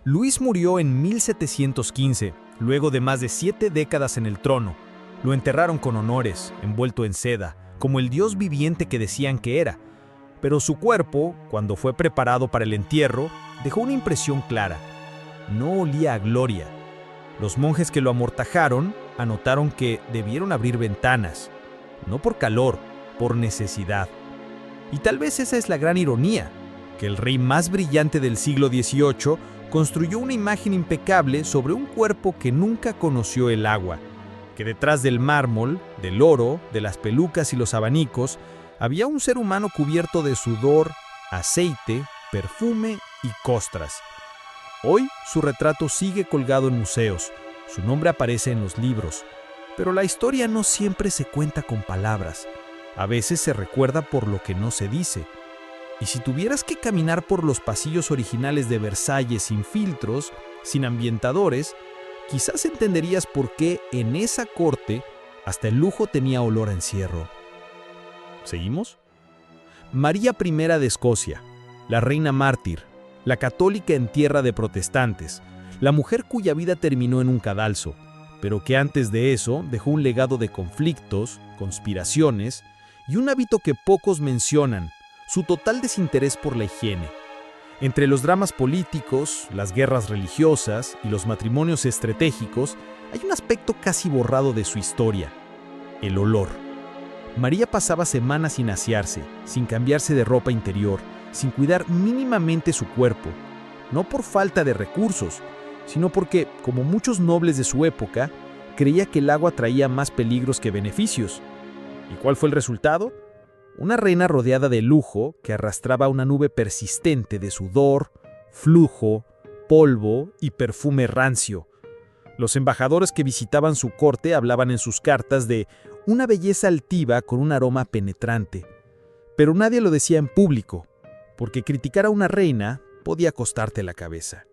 Luis murió en 1715, luego de más de 7 décadas en el trono. Lo enterraron con honores, envuelto en seda, como el dios viviente que decían que era. Pero su cuerpo, cuando fue preparado para el entierro, dejó una impresión clara. No olía a gloria. Los monjes que lo amortajaron anotaron que debieron abrir ventanas, no por calor, por necesidad. Y tal vez esa es la gran ironía, que el rey más brillante del siglo XVIII construyó una imagen impecable sobre un cuerpo que nunca conoció el agua, que detrás del mármol, del oro, de las pelucas y los abanicos, había un ser humano cubierto de sudor, aceite, perfume y costras. Hoy su retrato sigue colgado en museos, su nombre aparece en los libros, pero la historia no siempre se cuenta con palabras. A veces se recuerda por lo que no se dice. Y si tuvieras que caminar por los pasillos originales de Versalles sin filtros, sin ambientadores, quizás entenderías por qué en esa corte hasta el lujo tenía olor a encierro. ¿Seguimos? María I de Escocia, la reina mártir, la católica en tierra de protestantes, la mujer cuya vida terminó en un cadalso, pero que antes de eso dejó un legado de conflictos, conspiraciones y un hábito que pocos mencionan, su total desinterés por la higiene. Entre los dramas políticos, las guerras religiosas y los matrimonios estratégicos, hay un aspecto casi borrado de su historia: el olor. María pasaba semanas sin asearse, sin cambiarse de ropa interior, sin cuidar mínimamente su cuerpo, no por falta de recursos, sino porque, como muchos nobles de su época, creía que el agua traía más peligros que beneficios. ¿Y cuál fue el resultado? Una reina rodeada de lujo que arrastraba una nube persistente de sudor, flujo, polvo y perfume rancio. Los embajadores que visitaban su corte hablaban en sus cartas de una belleza altiva con un aroma penetrante. Pero nadie lo decía en público, porque criticar a una reina podía costarte la cabeza.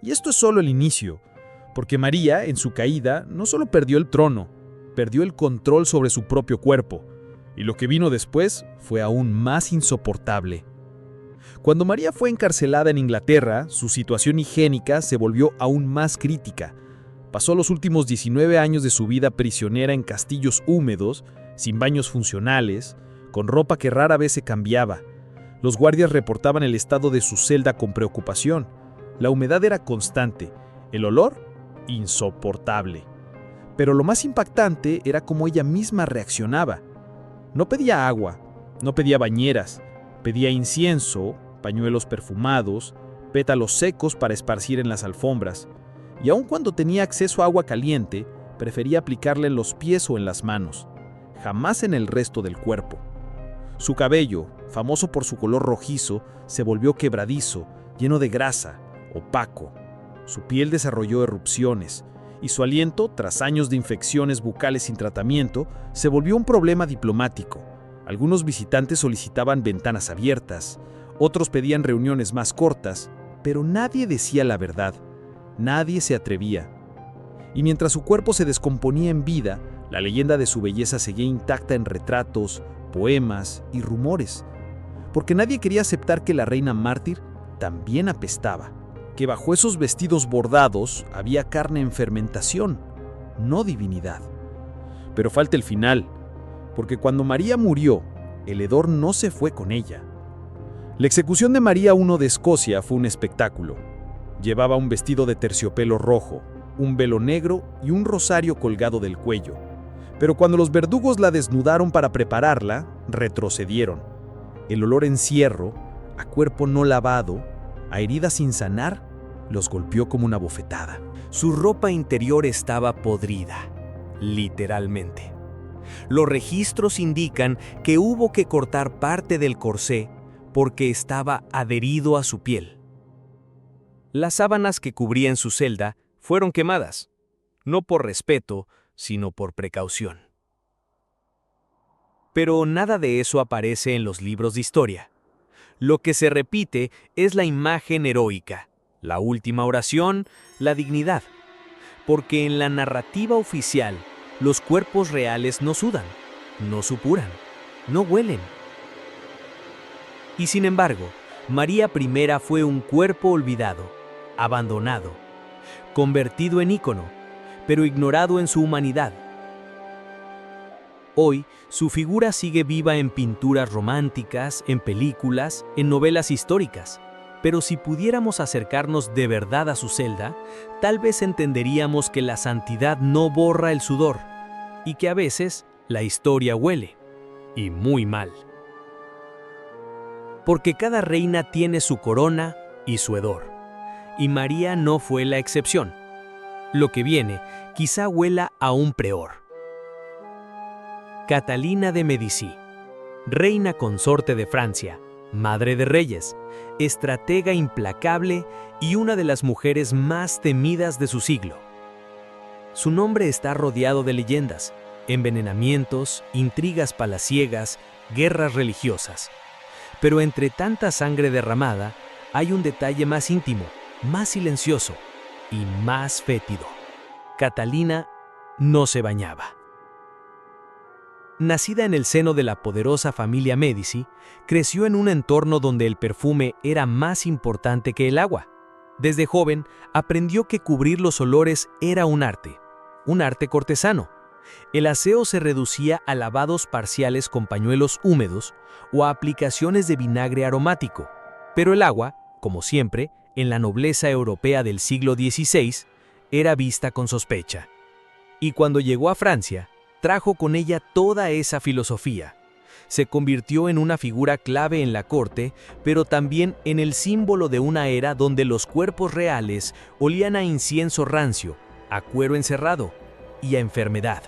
Y esto es solo el inicio, porque María, en su caída, no solo perdió el trono, perdió el control sobre su propio cuerpo, y lo que vino después fue aún más insoportable. Cuando María fue encarcelada en Inglaterra, su situación higiénica se volvió aún más crítica. Pasó los últimos 19 años de su vida prisionera en castillos húmedos, sin baños funcionales, con ropa que rara vez se cambiaba. Los guardias reportaban el estado de su celda con preocupación. La humedad era constante, el olor insoportable. Pero lo más impactante era cómo ella misma reaccionaba. No pedía agua, no pedía bañeras, pedía incienso, pañuelos perfumados, pétalos secos para esparcir en las alfombras. Y aun cuando tenía acceso a agua caliente, prefería aplicarle en los pies o en las manos, jamás en el resto del cuerpo. Su cabello, famoso por su color rojizo, se volvió quebradizo, lleno de grasa, opaco. Su piel desarrolló erupciones, y su aliento, tras años de infecciones bucales sin tratamiento, se volvió un problema diplomático. Algunos visitantes solicitaban ventanas abiertas, otros pedían reuniones más cortas, pero nadie decía la verdad, nadie se atrevía. Y mientras su cuerpo se descomponía en vida, la leyenda de su belleza seguía intacta en retratos, poemas y rumores, porque nadie quería aceptar que la reina mártir también apestaba, que bajo esos vestidos bordados había carne en fermentación, no divinidad. Pero falta el final. porque cuando María murió, el hedor no se fue con ella. La execución de María I de Escocia fue un espectáculo. Llevaba un vestido de terciopelo rojo, un velo negro y un rosario colgado del cuello. Pero cuando los verdugos la desnudaron para prepararla, retrocedieron. El olor a encierro, a cuerpo no lavado, a heridas sin sanar, los golpeó como una bofetada. Su ropa interior estaba podrida, literalmente. Los registros indican que hubo que cortar parte del corsé porque estaba adherido a su piel. Las sábanas que cubrían su celda fueron quemadas, no por respeto, sino por precaución. Pero nada de eso aparece en los libros de historia. Lo que se repite es la imagen heroica, la última oración, la dignidad. Porque en la narrativa oficial, los cuerpos reales no sudan, no supuran, no huelen. Y sin embargo, María I fue un cuerpo olvidado, abandonado, convertido en ícono, pero ignorado en su humanidad. Hoy, su figura sigue viva en pinturas románticas, en películas, en novelas históricas. Pero si pudiéramos acercarnos de verdad a su celda, tal vez entenderíamos que la santidad no borra el sudor y que a veces la historia huele, y muy mal. Porque cada reina tiene su corona y su hedor, y María no fue la excepción. Lo que viene quizá huela aún peor. Catalina de Medici, reina consorte de Francia, madre de reyes, estratega implacable y una de las mujeres más temidas de su siglo. Su nombre está rodeado de leyendas, envenenamientos, intrigas palaciegas, guerras religiosas. Pero entre tanta sangre derramada, hay un detalle más íntimo, más silencioso y más fétido. Catalina no se bañaba. Nacida en el seno de la poderosa familia Medici, creció en un entorno donde el perfume era más importante que el agua. Desde joven, aprendió que cubrir los olores era un arte cortesano. El aseo se reducía a lavados parciales con pañuelos húmedos o a aplicaciones de vinagre aromático. Pero el agua, como siempre, en la nobleza europea del siglo XVI, era vista con sospecha. Y cuando llegó a Francia, trajo con ella toda esa filosofía. Se convirtió en una figura clave en la corte, pero también en el símbolo de una era donde los cuerpos reales olían a incienso rancio, a cuero encerrado y a enfermedad.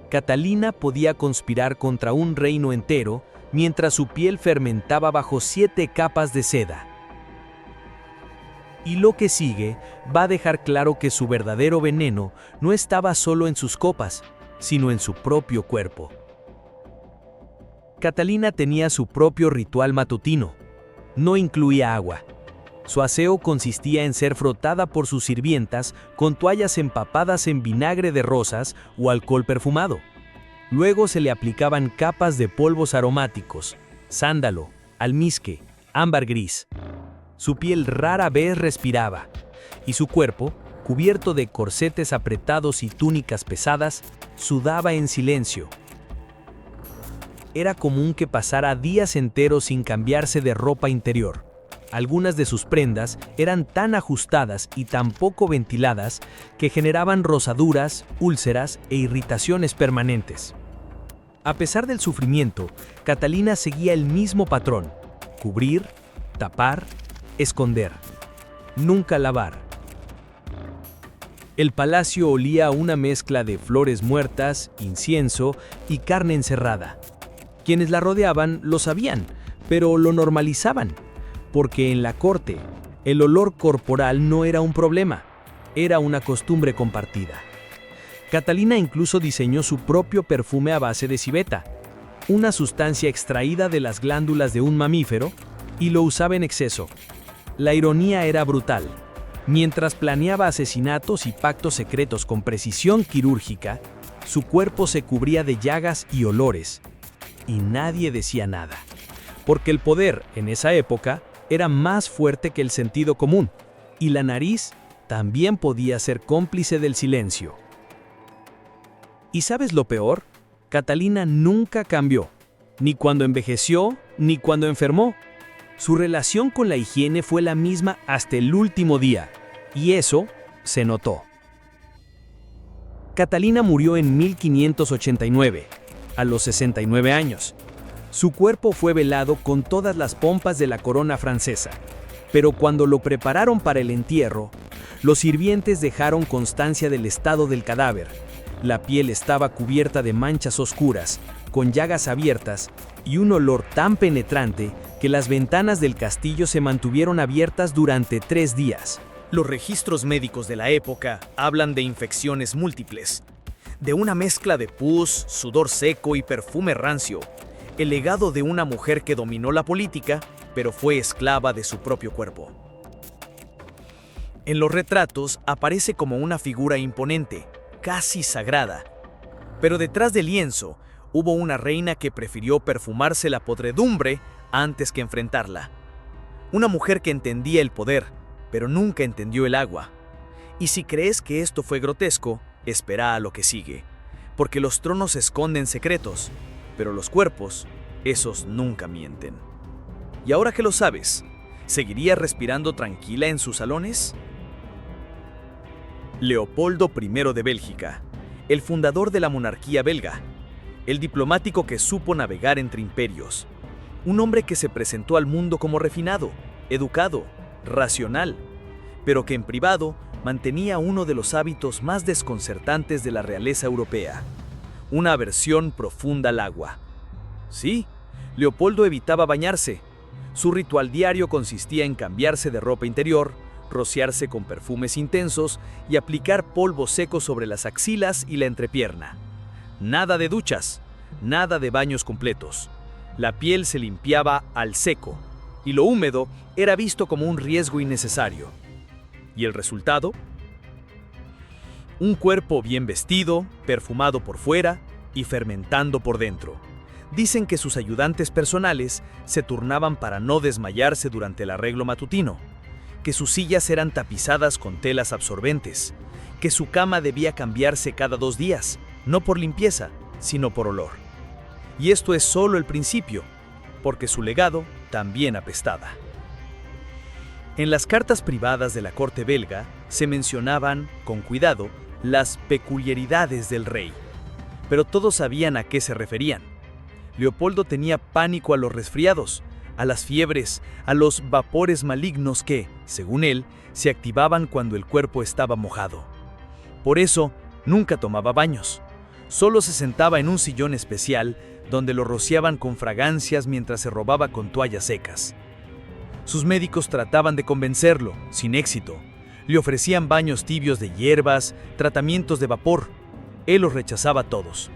Catalina podía conspirar contra un reino entero mientras su piel fermentaba bajo 7 capas de seda. Y lo que sigue va a dejar claro que su verdadero veneno no estaba solo en sus copas, sino en su propio cuerpo. Catalina tenía su propio ritual matutino. No incluía agua. Su aseo consistía en ser frotada por sus sirvientas con toallas empapadas en vinagre de rosas o alcohol perfumado. Luego se le aplicaban capas de polvos aromáticos, sándalo, almizque, ámbar gris. Su piel rara vez respiraba, y su cuerpo, cubierto de corsetes apretados y túnicas pesadas, sudaba en silencio. Era común que pasara días enteros sin cambiarse de ropa interior. Algunas de sus prendas eran tan ajustadas y tan poco ventiladas que generaban rosaduras, úlceras e irritaciones permanentes. A pesar del sufrimiento, Catalina seguía el mismo patrón: cubrir, tapar, esconder, nunca lavar. El palacio olía a una mezcla de flores muertas, incienso y carne encerrada. Quienes la rodeaban lo sabían, pero lo normalizaban, porque en la corte, el olor corporal no era un problema, era una costumbre compartida. Catalina incluso diseñó su propio perfume a base de civeta, una sustancia extraída de las glándulas de un mamífero, y lo usaba en exceso. La ironía era brutal. Mientras planeaba asesinatos y pactos secretos con precisión quirúrgica, su cuerpo se cubría de llagas y olores, y nadie decía nada, porque el poder en esa época era más fuerte que el sentido común, y la nariz también podía ser cómplice del silencio. ¿Y sabes lo peor? Catalina nunca cambió, ni cuando envejeció, ni cuando enfermó. Su relación con la higiene fue la misma hasta el último día, y eso se notó. Catalina murió en 1589, a los 69 años. Su cuerpo fue velado con todas las pompas de la corona francesa, pero cuando lo prepararon para el entierro, los sirvientes dejaron constancia del estado del cadáver. La piel estaba cubierta de manchas oscuras, con llagas abiertas y un olor tan penetrante que las ventanas del castillo se mantuvieron abiertas durante 3 días. Los registros médicos de la época hablan de infecciones múltiples, de una mezcla de pus, sudor seco y perfume rancio, el legado de una mujer que dominó la política, pero fue esclava de su propio cuerpo. En los retratos aparece como una figura imponente, casi sagrada, pero detrás del lienzo hubo una reina que prefirió perfumarse la podredumbre antes que enfrentarla. Una mujer que entendía el poder, pero nunca entendió el agua. Y si crees que esto fue grotesco, espera a lo que sigue, porque los tronos esconden secretos, pero los cuerpos, esos nunca mienten. Y ahora que lo sabes, ¿seguiría respirando tranquila en sus salones? Leopoldo I de Bélgica, el fundador de la monarquía belga, el diplomático que supo navegar entre imperios, un hombre que se presentó al mundo como refinado, educado, racional, pero que en privado mantenía uno de los hábitos más desconcertantes de la realeza europea, una aversión profunda al agua. Sí, Leopoldo evitaba bañarse. Su ritual diario consistía en cambiarse de ropa interior, rociarse con perfumes intensos y aplicar polvo seco sobre las axilas y la entrepierna. Nada de duchas, nada de baños completos. La piel se limpiaba al seco, y lo húmedo era visto como un riesgo innecesario. ¿Y el resultado? Un cuerpo bien vestido, perfumado por fuera y fermentando por dentro. Dicen que sus ayudantes personales se turnaban para no desmayarse durante el arreglo matutino, que sus sillas eran tapizadas con telas absorbentes, que su cama debía cambiarse cada 2 días, no por limpieza, sino por olor. Y esto es solo el principio, porque su legado también apestaba. En las cartas privadas de la corte belga se mencionaban, con cuidado, las peculiaridades del rey, pero todos sabían a qué se referían. Leopoldo tenía pánico a los resfriados, a las fiebres, a los vapores malignos que, según él, se activaban cuando el cuerpo estaba mojado. Por eso, nunca tomaba baños. Solo se sentaba en un sillón especial donde lo rociaban con fragancias mientras se robaba con toallas secas. Sus médicos trataban de convencerlo, sin éxito. Le ofrecían baños tibios de hierbas, tratamientos de vapor. Él los rechazaba todos.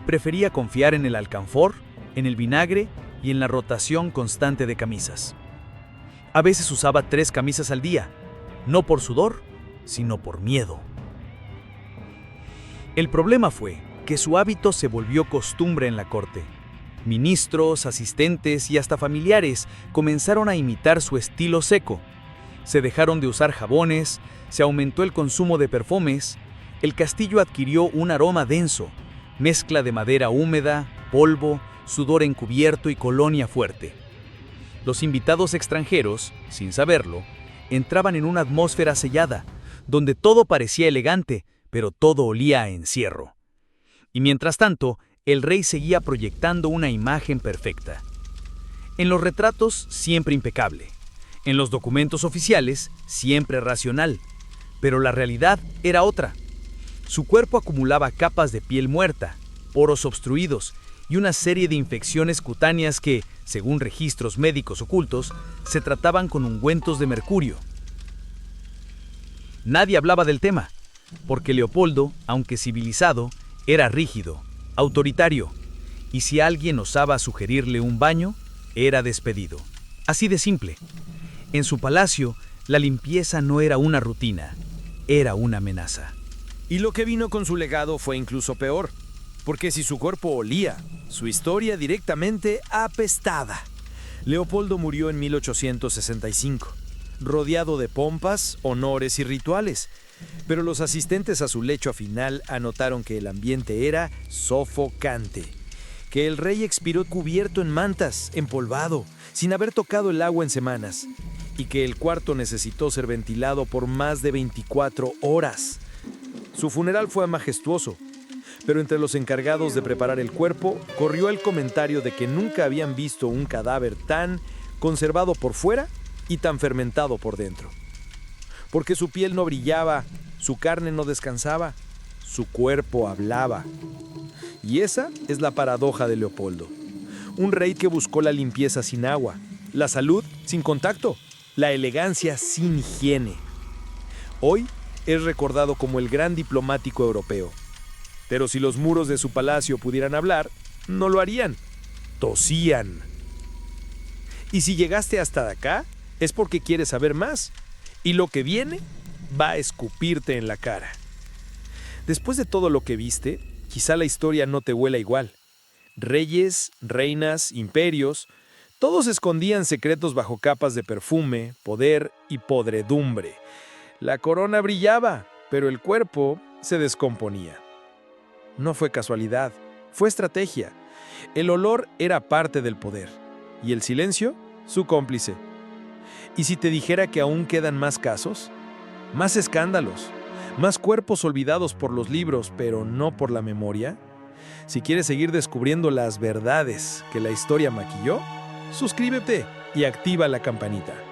Prefería confiar en el alcanfor, en el vinagre y en la rotación constante de camisas. A veces usaba 3 camisas al día, no por sudor, sino por miedo. El problema fue que su hábito se volvió costumbre en la corte. Ministros, asistentes y hasta familiares comenzaron a imitar su estilo seco. Se dejaron de usar jabones, se aumentó el consumo de perfumes, el castillo adquirió un aroma denso, mezcla de madera húmeda, polvo, sudor encubierto y colonia fuerte. Los invitados extranjeros, sin saberlo, entraban en una atmósfera sellada, donde todo parecía elegante, pero todo olía a encierro. Y mientras tanto, el rey seguía proyectando una imagen perfecta. En los retratos, siempre impecable. En los documentos oficiales, siempre racional. Pero la realidad era otra. Su cuerpo acumulaba capas de piel muerta, poros obstruidos y una serie de infecciones cutáneas que, según registros médicos ocultos, se trataban con ungüentos de mercurio. Nadie hablaba del tema, porque Leopoldo, aunque civilizado, era rígido, autoritario, y si alguien osaba sugerirle un baño, era despedido. Así de simple. En su palacio, la limpieza no era una rutina, era una amenaza. Y lo que vino con su legado fue incluso peor, porque si su cuerpo olía, su historia directamente apestaba. Leopoldo murió en 1865, rodeado de pompas, honores y rituales, Pero los asistentes a su lecho final anotaron que el ambiente era sofocante, que el rey expiró cubierto en mantas, empolvado, sin haber tocado el agua en semanas, y que el cuarto necesitó ser ventilado por más de 24 horas. Su funeral fue majestuoso, pero entre los encargados de preparar el cuerpo corrió el comentario de que nunca habían visto un cadáver tan conservado por fuera y tan fermentado por dentro. Porque su piel no brillaba, su carne no descansaba, su cuerpo hablaba. Y esa es la paradoja de Leopoldo. Un rey que buscó la limpieza sin agua, la salud sin contacto, la elegancia sin higiene. Hoy es recordado como el gran diplomático europeo. Pero si los muros de su palacio pudieran hablar, no lo harían. Tosían. Y si llegaste hasta acá, es porque quieres saber más. Y lo que viene va a escupirte en la cara. Después de todo lo que viste, quizá la historia no te huela igual. Reyes, reinas, imperios, todos escondían secretos bajo capas de perfume, poder y podredumbre. La corona brillaba, pero el cuerpo se descomponía. No fue casualidad, fue estrategia. El olor era parte del poder, y el silencio, su cómplice. ¿Y si te dijera que aún quedan más casos? ¿Más escándalos? ¿Más cuerpos olvidados por los libros, pero no por la memoria? Si quieres seguir descubriendo las verdades que la historia maquilló, suscríbete y activa la campanita.